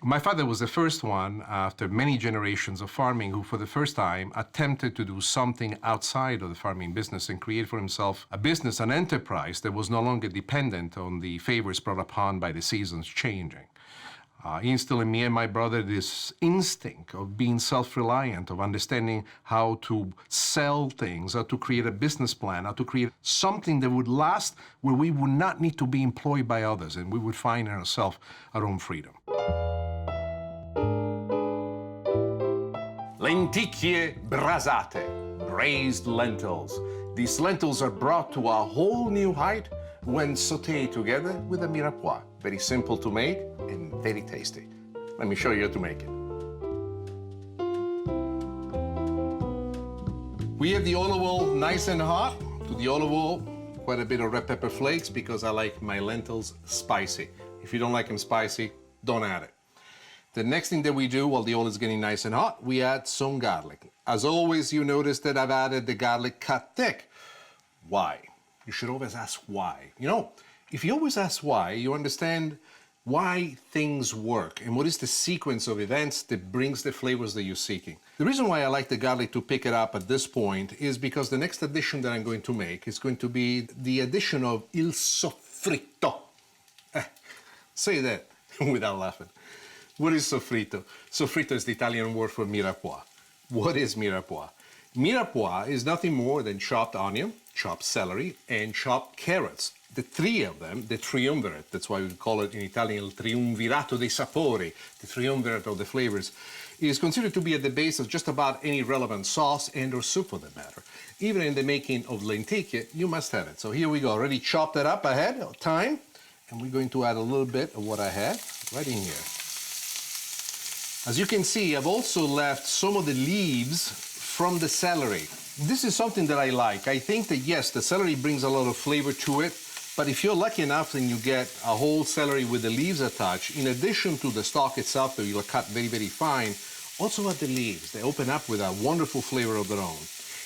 My father was the first one, after many generations of farming, who for the first time attempted to do something outside of the farming business and create for himself a business, an enterprise that was no longer dependent on the favors brought upon by the seasons changing. He instilled in me and my brother this instinct of being self-reliant, of understanding how to sell things, how to create a business plan, how to create something that would last, where we would not need to be employed by others, and we would find in ourselves our own freedom. Lenticchie brasate, braised lentils. These lentils are brought to a whole new height when sautéed together with a mirepoix. Very simple to make and very tasty. Let me show you how to make it. We have the olive oil nice and hot. To the olive oil, quite a bit of red pepper flakes because I like my lentils spicy. If you don't like them spicy, don't add it. The next thing that we do while the oil is getting nice and hot, we add some garlic. As always, you notice that I've added the garlic cut thick. Why? You should always ask why. You know, if you always ask why, you understand why things work and what is the sequence of events that brings the flavors that you're seeking. The reason why I like the garlic to pick it up at this point is because the next addition that I'm going to make is going to be the addition of il soffritto. Say that without laughing. What is soffritto? Soffritto is the Italian word for mirepoix. What is mirepoix? Mirepoix is nothing more than chopped onion, chopped celery, and chopped carrots. The three of them, the triumvirate, that's why we call it in Italian il triumvirato dei sapori, the triumvirate of the flavors, is considered to be at the base of just about any relevant sauce and or soup for that matter. Even in the making of lenticchie, you must have it. So here we go, already chopped that up ahead of time, and we're going to add a little bit of what I have right in here. As you can see, I've also left some of the leaves from the celery. This is something that I like. I think that yes, the celery brings a lot of flavor to it, but if you're lucky enough and you get a whole celery with the leaves attached, in addition to the stalk itself that you'll cut very, very fine, also add the leaves. They open up with a wonderful flavor of their own.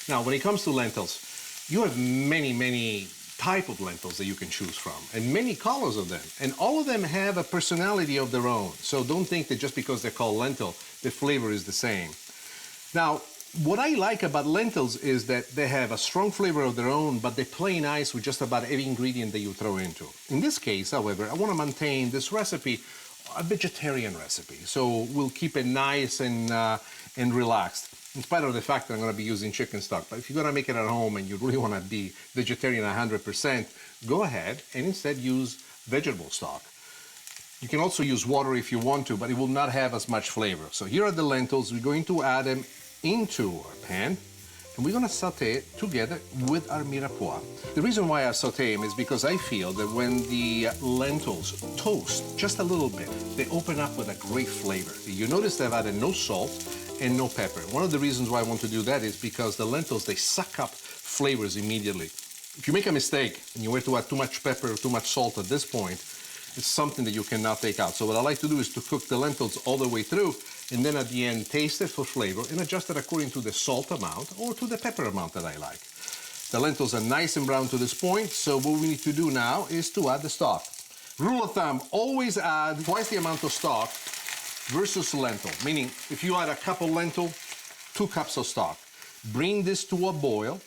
Now, when it comes to lentils, you have many, many types of lentils that you can choose from, and many colors of them, and all of them have a personality of their own. So don't think that just because they're called lentil, the flavor is the same. Now, what I like about lentils is that they have a strong flavor of their own, but they play nice with just about every ingredient that you throw into. In this case, however, I want to maintain this recipe a vegetarian recipe, so we'll keep it nice and relaxed, in spite of the fact that I'm going to be using chicken stock. But if you're going to make it at home and you really want to be vegetarian 100%, go ahead and instead use vegetable stock. You can also use water if you want to, but it will not have as much flavor. So here are the lentils. We're going to add them into our pan, and we're going to saute it together with our mirepoix. The reason why I saute them is because I feel that when the lentils toast just a little bit, they open up with a great flavor. You notice I've added no salt and no pepper. One of the reasons why I want to do that is because the lentils, they suck up flavors immediately. If you make a mistake and you were to add too much pepper or too much salt at this point, it's something that you cannot take out. So what I like to do is to cook the lentils all the way through, and then at the end taste it for flavor and adjust it according to the salt amount or to the pepper amount that I like. The lentils are nice and brown to this point, so what we need to do now is to add the stock. Rule of thumb, always add twice the amount of stock versus lentil, meaning if you add a cup of lentil, 2 cups of stock. Bring this to a boil,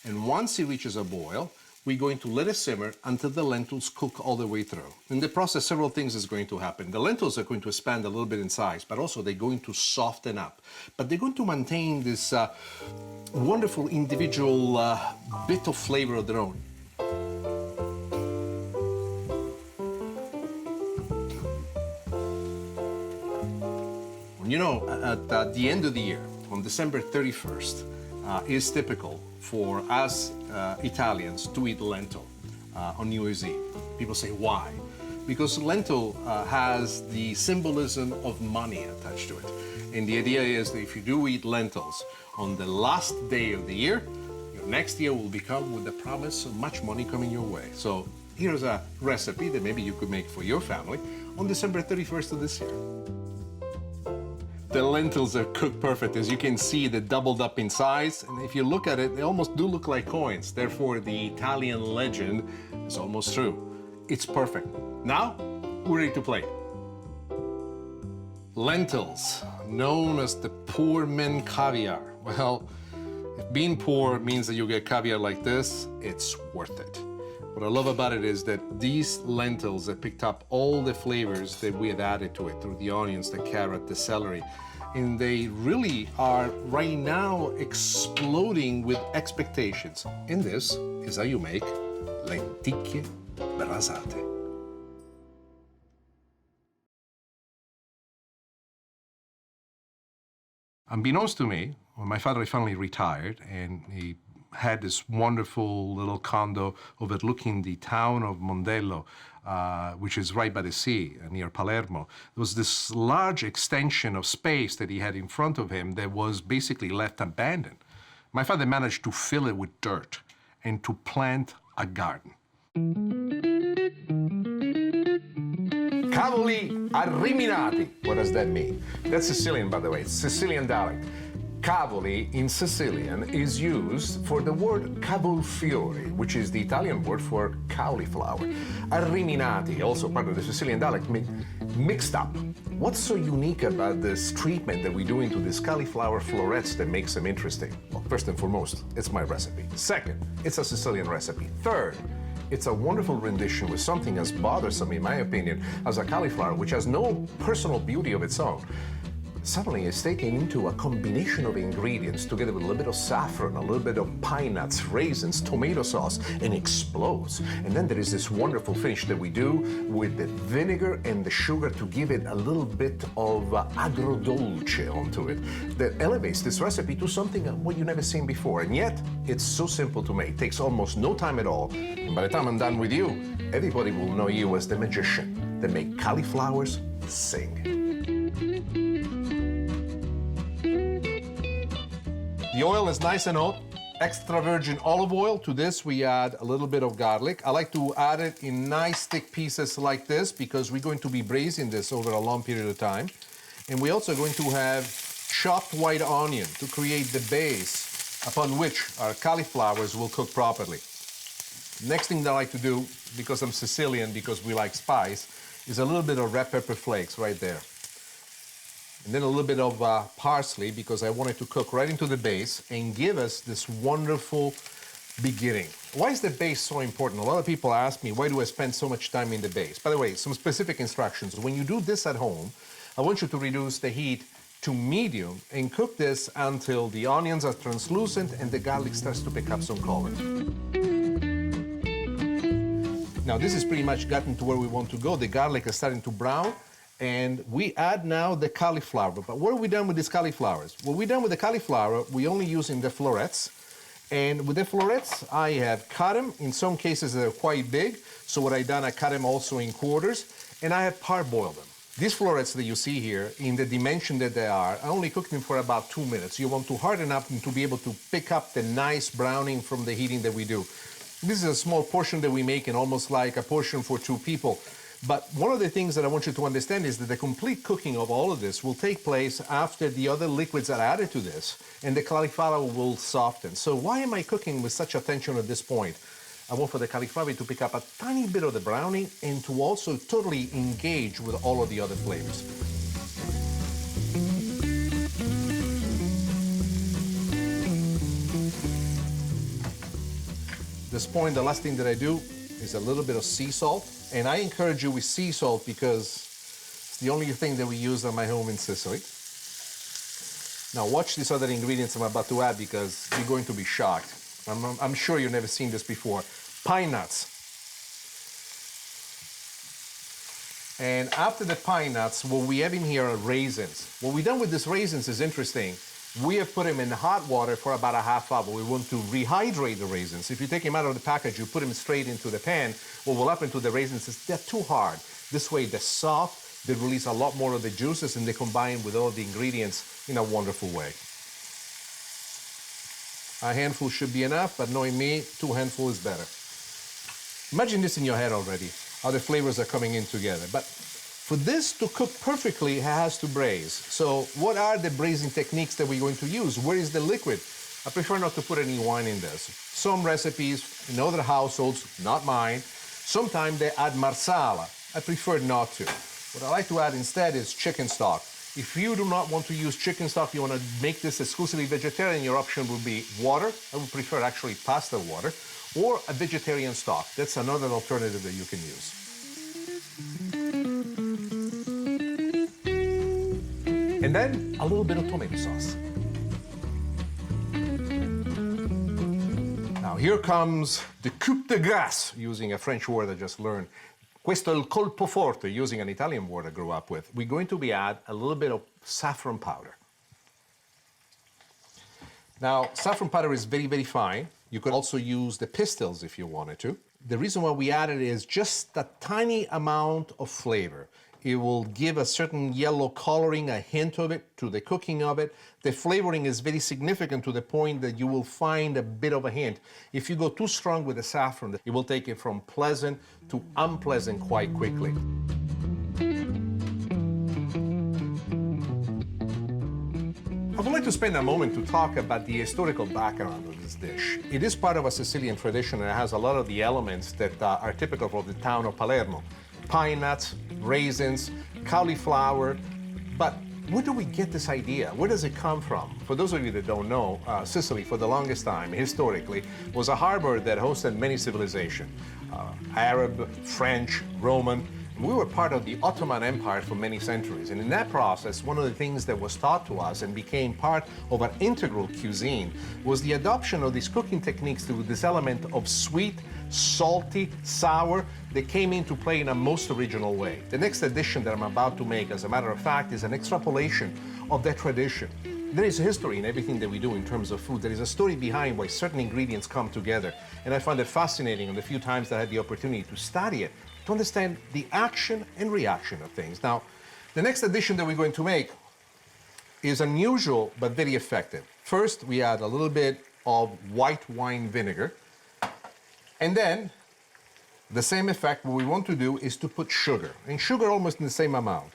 and once it reaches a boil, we're going to let it simmer until the lentils cook all the way through. In the process, several things is going to happen. The lentils are going to expand a little bit in size, but also they're going to soften up. But they're going to maintain this wonderful individual bit of flavor of their own. You know, at the end of the year, on December 31st, is typical for us Italians to eat lentil on New Year's Eve. People say, why? Because lentil has the symbolism of money attached to it. And the idea is that if you do eat lentils on the last day of the year, your next year will become with the promise of much money coming your way. So here's a recipe that maybe you could make for your family on December 31st of this year. The lentils are cooked perfect. As you can see, they're doubled up in size. And if you look at it, they almost do look like coins. Therefore, the Italian legend is almost true. It's perfect. Now, we're ready to plate. Lentils, known as the poor men caviar. Well, if being poor means that you get caviar like this, it's worth it. What I love about it is that these lentils have picked up all the flavors that we have added to it through the onions, the carrot, the celery. And they really are right now exploding with expectations. And this is how you make lenticchie brasate. Unbeknownst to me, when my father finally retired and he had this wonderful little condo overlooking the town of Mondello, which is right by the sea near Palermo. There was this large extension of space that he had in front of him that was basically left abandoned. My father managed to fill it with dirt and to plant a garden. Cavoli arriminati. What does that mean? That's Sicilian, by the way. It's Sicilian dialect. Cavoli in Sicilian is used for the word cavolfiore, which is the Italian word for cauliflower. Arriminati, also part of the Sicilian dialect, means mixed up. What's so unique about this treatment that we do into these cauliflower florets that makes them interesting? Well, first and foremost, it's my recipe. Second, it's a Sicilian recipe. Third, it's a wonderful rendition with something as bothersome, in my opinion, as a cauliflower, which has no personal beauty of its own. Suddenly it's taken into a combination of ingredients together with a little bit of saffron, a little bit of pine nuts, raisins, tomato sauce, and explodes. And then there is this wonderful finish that we do with the vinegar and the sugar to give it a little bit of agrodolce onto it that elevates this recipe to something what you've never seen before. And yet, it's so simple to make. It takes almost no time at all. And by the time I'm done with you, everybody will know you as the magician that make cauliflowers sing. The oil is nice and hot, extra virgin olive oil. To this, we add a little bit of garlic. I like to add it in nice thick pieces like this because we're going to be braising this over a long period of time. And we're also going to have chopped white onion to create the base upon which our cauliflowers will cook properly. Next thing that I like to do, because I'm Sicilian, because we like spice, is a little bit of red pepper flakes right there. And then a little bit of parsley, because I want it to cook right into the base and give us this wonderful beginning. Why is the base so important? A lot of people ask me, why do I spend so much time in the base? By the way, some specific instructions. When you do this at home, I want you to reduce the heat to medium and cook this until the onions are translucent and the garlic starts to pick up some color. Now this is pretty much gotten to where we want to go. The garlic is starting to brown. And we add now the cauliflower. But what have we done with these cauliflowers? What we've done with the cauliflower, we only using the florets. And with the florets, I have cut them. In some cases, they're quite big. So what I've done, I cut them also in quarters. And I have parboiled them. These florets that you see here, in the dimension that they are, I only cooked them for about 2 minutes. You want to harden up and to be able to pick up the nice browning from the heating that we do. This is a small portion that we make, and almost like a portion for 2 people. But one of the things that I want you to understand is that the complete cooking of all of this will take place after the other liquids are added to this, and the cauliflower will soften. So why am I cooking with such attention at this point? I want for the cauliflower to pick up a tiny bit of the browning and to also totally engage with all of the other flavors. At this point, the last thing that I do is a little bit of sea salt. And I encourage you with sea salt because it's the only thing that we use in my home in Sicily. Now watch these other ingredients I'm about to add because you're going to be shocked. I'm sure you've never seen this before. Pine nuts. And after the pine nuts, what we have in here are raisins. What we've done with these raisins is interesting We have put them in hot water for about a half hour. We want to rehydrate the raisins. If you take them out of the package, you put them straight into the pan, what will happen to the raisins is they're too hard. This way they're soft, they release a lot more of the juices, and they combine with all the ingredients in a wonderful way. A handful should be enough, but knowing me, 2 handfuls is better. Imagine this in your head already, how the flavors are coming in together. But for this to cook perfectly, it has to braise. So what are the braising techniques that we're going to use? Where is the liquid? I prefer not to put any wine in this. Some recipes in other households, not mine, sometimes they add marsala. I prefer not to. What I like to add instead is chicken stock. If you do not want to use chicken stock, you want to make this exclusively vegetarian, your option would be water. I would prefer actually pasta water, or a vegetarian stock. That's another alternative that you can use. And then a little bit of tomato sauce. Now here comes the coup de grace, using a French word I just learned. Questo è il colpo forte, using an Italian word I grew up with. We're going to be add a little bit of saffron powder. Now, saffron powder is very, very fine. You could also use the pistils if you wanted to. The reason why we added it is just a tiny amount of flavor. It will give a certain yellow coloring, a hint of it to the cooking of it. The flavoring is very significant to the point that you will find a bit of a hint. If you go too strong with the saffron, it will take it from pleasant to unpleasant quite quickly. I would like to spend a moment to talk about the historical background of this dish. It is part of a Sicilian tradition and it has a lot of the elements that are typical of the town of Palermo. Pine nuts, raisins, cauliflower, but where do we get this idea? Where does it come from? For those of you that don't know, Sicily for the longest time, historically, was a harbor that hosted many civilizations. Arab, French, Roman. We were part of the Ottoman Empire for many centuries, and in that process, one of the things that was taught to us and became part of our integral cuisine was the adoption of these cooking techniques to this element of sweet, salty, sour that came into play in a most original way. The next addition that I'm about to make, as a matter of fact, is an extrapolation of that tradition. There is a history in everything that we do in terms of food. There is a story behind why certain ingredients come together, and I find it fascinating on the few times that I had the opportunity to study it, to understand the action and reaction of things. Now, the next addition that we're going to make is unusual but very effective. First, we add a little bit of white wine vinegar, and then the same effect, what we want to do is to put sugar, and sugar almost in the same amount.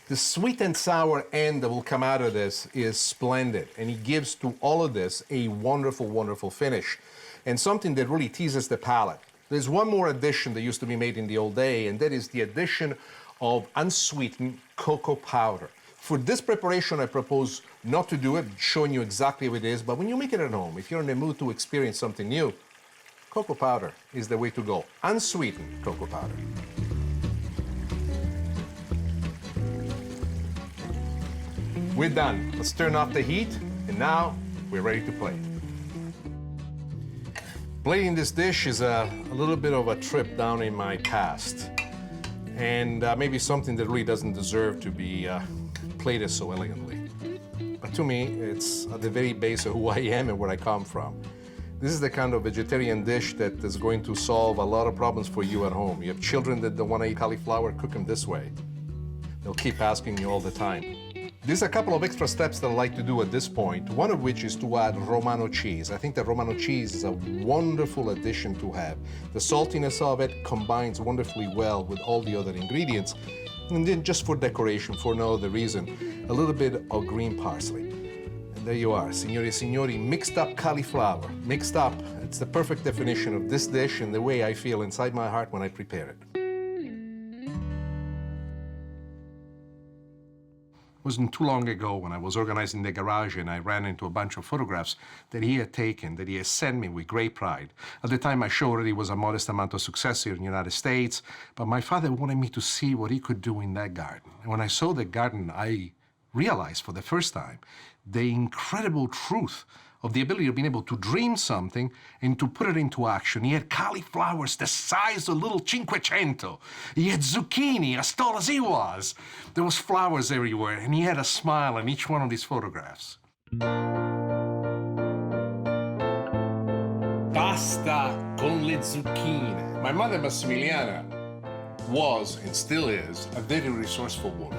The sweet and sour end that will come out of this is splendid, and it gives to all of this a wonderful, wonderful finish, and something that really teases the palate. There's one more addition that used to be made in the old day, and that is the addition of unsweetened cocoa powder. For this preparation, I propose not to do it, showing you exactly what it is, but when you make it at home, if you're in the mood to experience something new, cocoa powder is the way to go. Unsweetened cocoa powder. We're done. Let's turn off the heat, and now we're ready to plate. Plating this dish is a little bit of a trip down in my past, and maybe something that really doesn't deserve to be plated so elegantly. But to me, it's at the very base of who I am and where I come from. This is the kind of vegetarian dish that is going to solve a lot of problems for you at home. You have children that don't want to eat cauliflower, cook them this way. They'll keep asking you all the time. There's a couple of extra steps that I like to do at this point, one of which is to add Romano cheese. I think that Romano cheese is a wonderful addition to have. The saltiness of it combines wonderfully well with all the other ingredients. And then just for decoration, for no other reason, a little bit of green parsley. And there you are, signori e signori, mixed up cauliflower. Mixed up, it's the perfect definition of this dish and the way I feel inside my heart when I prepare it. It wasn't too long ago when I was organizing the garage and I ran into a bunch of photographs that he had taken, that he had sent me with great pride. At the time, my show already was a modest amount of success here in the United States, but my father wanted me to see what he could do in that garden. And when I saw the garden, I realized for the first time the incredible truth of the ability of being able to dream something and to put it into action. He had cauliflowers the size of little Cinquecento. He had zucchini as tall as he was. There was flowers everywhere, and he had a smile on each one of these photographs. Pasta con le zucchine. My mother, Massimiliana, was and still is a very resourceful woman.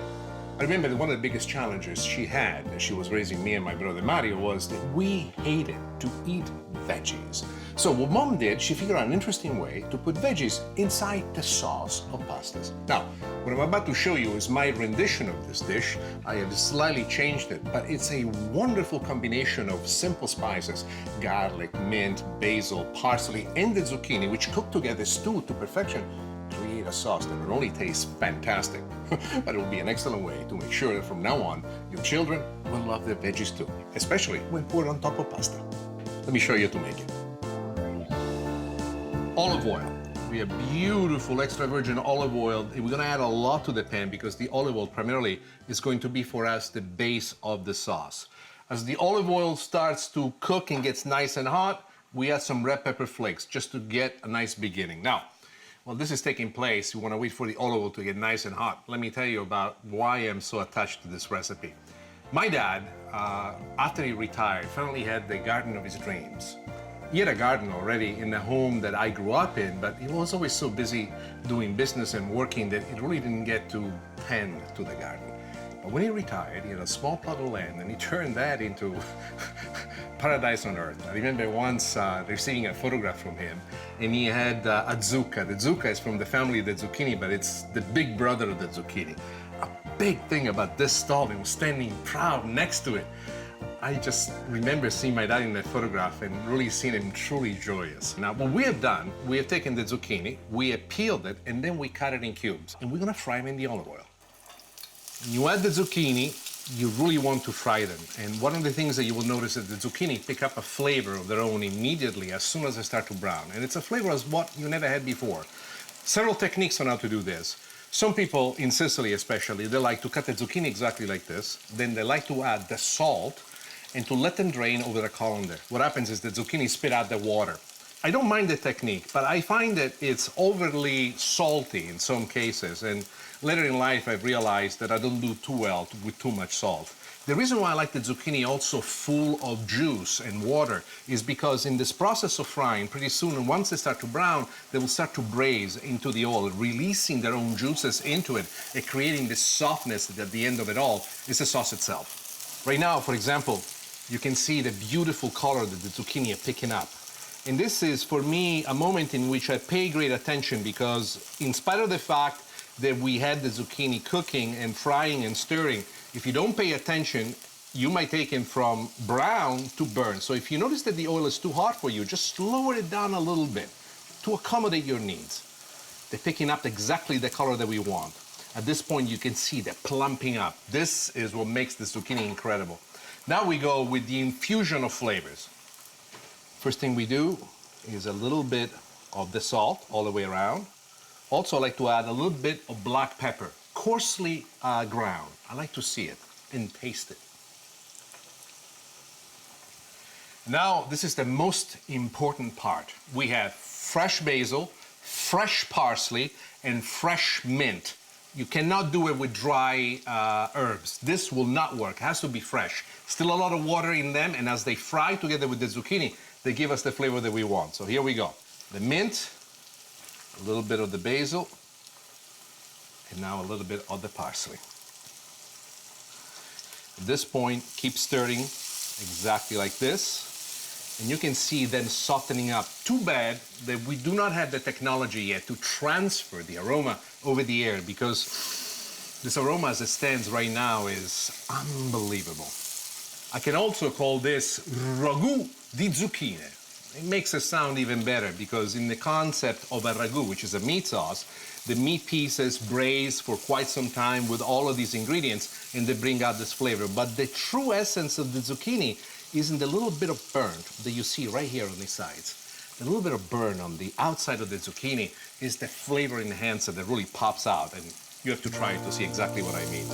I remember that one of the biggest challenges she had as she was raising me and my brother Mario was that we hated to eat veggies. So what Mom did, she figured out an interesting way to put veggies inside the sauce of pastas. Now, what I'm about to show you is my rendition of this dish. I have slightly changed it, but it's a wonderful combination of simple spices, garlic, mint, basil, parsley, and the zucchini, which cook together, stewed to perfection, create a sauce that not only tastes fantastic, but it will be an excellent way to make sure that from now on, your children will love their veggies too, especially when poured on top of pasta. Let me show you how to make it. Olive oil. We have beautiful extra virgin olive oil, and we're gonna add a lot to the pan because the olive oil primarily is going to be for us the base of the sauce. As the olive oil starts to cook and gets nice and hot, we add some red pepper flakes just to get a nice beginning. Now, while this is taking place, you want to wait for the olive oil to get nice and hot. Let me tell you about why I'm so attached to this recipe. My dad, after he retired, finally had the garden of his dreams. He had a garden already in the home that I grew up in, but he was always so busy doing business and working that he really didn't get to tend to the garden. But when he retired, he had a small plot of land, and he turned that into paradise on earth. I remember once receiving a photograph from him, and he had a zucca. The zucca is from the family of the zucchini, but it's the big brother of the zucchini. A big thing about this stall, he was standing proud next to it. I just remember seeing my dad in that photograph and really seeing him truly joyous. Now, what we have done, we have taken the zucchini, we have peeled it, and then we cut it in cubes, and we're gonna fry them in the olive oil. When you add the zucchini, you really want to fry them. And one of the things that you will notice is the zucchini pick up a flavor of their own immediately as soon as they start to brown. And it's a flavor as what you never had before. Several techniques on how to do this. Some people, in Sicily especially, they like to cut the zucchini exactly like this. Then they like to add the salt and to let them drain over a colander. What happens is the zucchini spit out the water. I don't mind the technique, but I find that it's overly salty in some cases. And later in life, I've realized that I don't do too well with too much salt. The reason why I like the zucchini also full of juice and water is because in this process of frying, pretty soon, once they start to brown, they will start to braise into the oil, releasing their own juices into it and creating this softness that at the end of it all is the sauce itself. Right now, for example, you can see the beautiful color that the zucchini are picking up. And this is, for me, a moment in which I pay great attention because in spite of the fact that we had the zucchini cooking and frying and stirring, if you don't pay attention, you might take it from brown to burn. So if you notice that the oil is too hot for you, just lower it down a little bit to accommodate your needs. They're picking up exactly the color that we want. At this point, you can see they're plumping up. This is what makes the zucchini incredible. Now we go with the infusion of flavors. First thing we do is a little bit of the salt all the way around. Also, I like to add a little bit of black pepper, coarsely ground. I like to see it and taste it. Now, this is the most important part. We have fresh basil, fresh parsley, and fresh mint. You cannot do it with dry herbs. This will not work. It has to be fresh. Still a lot of water in them, and as they fry together with the zucchini, they give us the flavor that we want. So here we go. The mint, a little bit of the basil, and now a little bit of the parsley. At this point, keep stirring exactly like this. And you can see them softening up. Too bad that we do not have the technology yet to transfer the aroma over the air because this aroma as it stands right now is unbelievable. I can also call this ragù di zucchine. It makes it sound even better because in the concept of a ragu, which is a meat sauce, the meat pieces braise for quite some time with all of these ingredients and they bring out this flavor. But the true essence of the zucchini is in the little bit of burn that you see right here on the sides. The little bit of burn on the outside of the zucchini is the flavor enhancer that really pops out, and you have to try it to see exactly what I mean.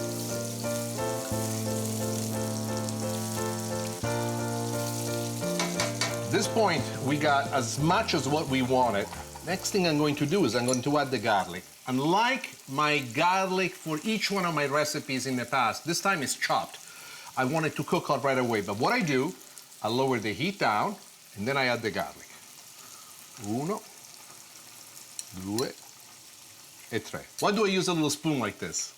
this point, we got as much as what we wanted. Next thing I'm going to do is I'm going to add the garlic. Unlike my garlic for each one of my recipes in the past, this time it's chopped. I want it to cook out right away. But what I do, I lower the heat down, and then I add the garlic. Uno, due, e tre. Why do I use a little spoon like this?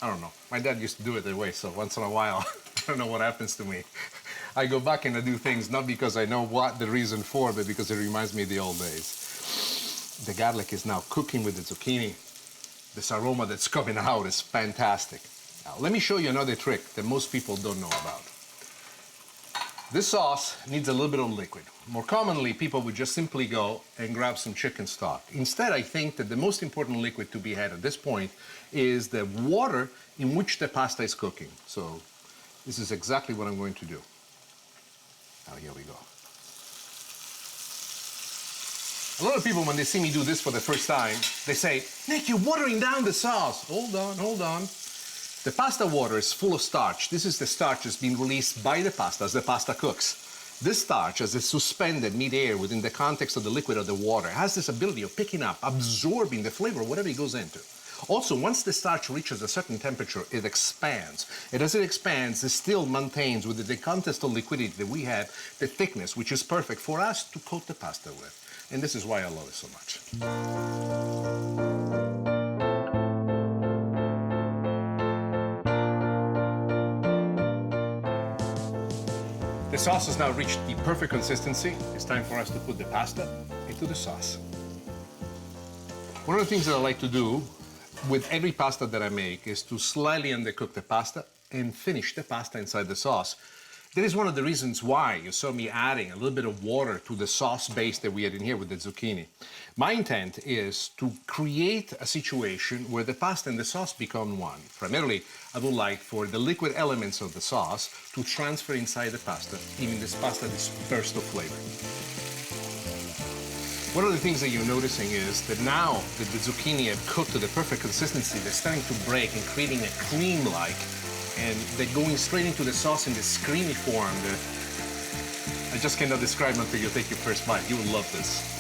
I don't know. My dad used to do it that way, so once in a while, I don't know what happens to me. I go back and I do things not because I know what the reason for, but because it reminds me of the old days. The garlic is now cooking with the zucchini. This aroma that's coming out is fantastic. Now, let me show you another trick that most people don't know about. This sauce needs a little bit of liquid. More commonly, people would just simply go and grab some chicken stock. Instead, I think that the most important liquid to be had at this point is the water in which the pasta is cooking. So this is exactly what I'm going to do. Now, here we go. A lot of people, when they see me do this for the first time, they say, Nick, you're watering down the sauce. Hold on, hold on. The pasta water is full of starch. This is the starch that's being released by the pasta as the pasta cooks. This starch, as it's suspended mid-air within the context of the liquid of the water, has this ability of picking up, absorbing the flavor of whatever it goes into. Also, once the starch reaches a certain temperature, it expands. And as it expands, it still maintains, within the context of liquidity that we have, the thickness, which is perfect for us to coat the pasta with. And this is why I love it so much. The sauce has now reached the perfect consistency. It's time for us to put the pasta into the sauce. One of the things that I like to do with every pasta that I make is to slightly undercook the pasta and finish the pasta inside the sauce. That is one of the reasons why you saw me adding a little bit of water to the sauce base that we had in here with the zucchini. My intent is to create a situation where the pasta and the sauce become one. Primarily, I would like for the liquid elements of the sauce to transfer inside the pasta, giving this pasta this burst of flavor. One of the things that you're noticing is that now that the zucchini have cooked to the perfect consistency, they're starting to break and creating a cream-like, and they're going straight into the sauce in this creamy form that I just cannot describe until you take your first bite. You will love this.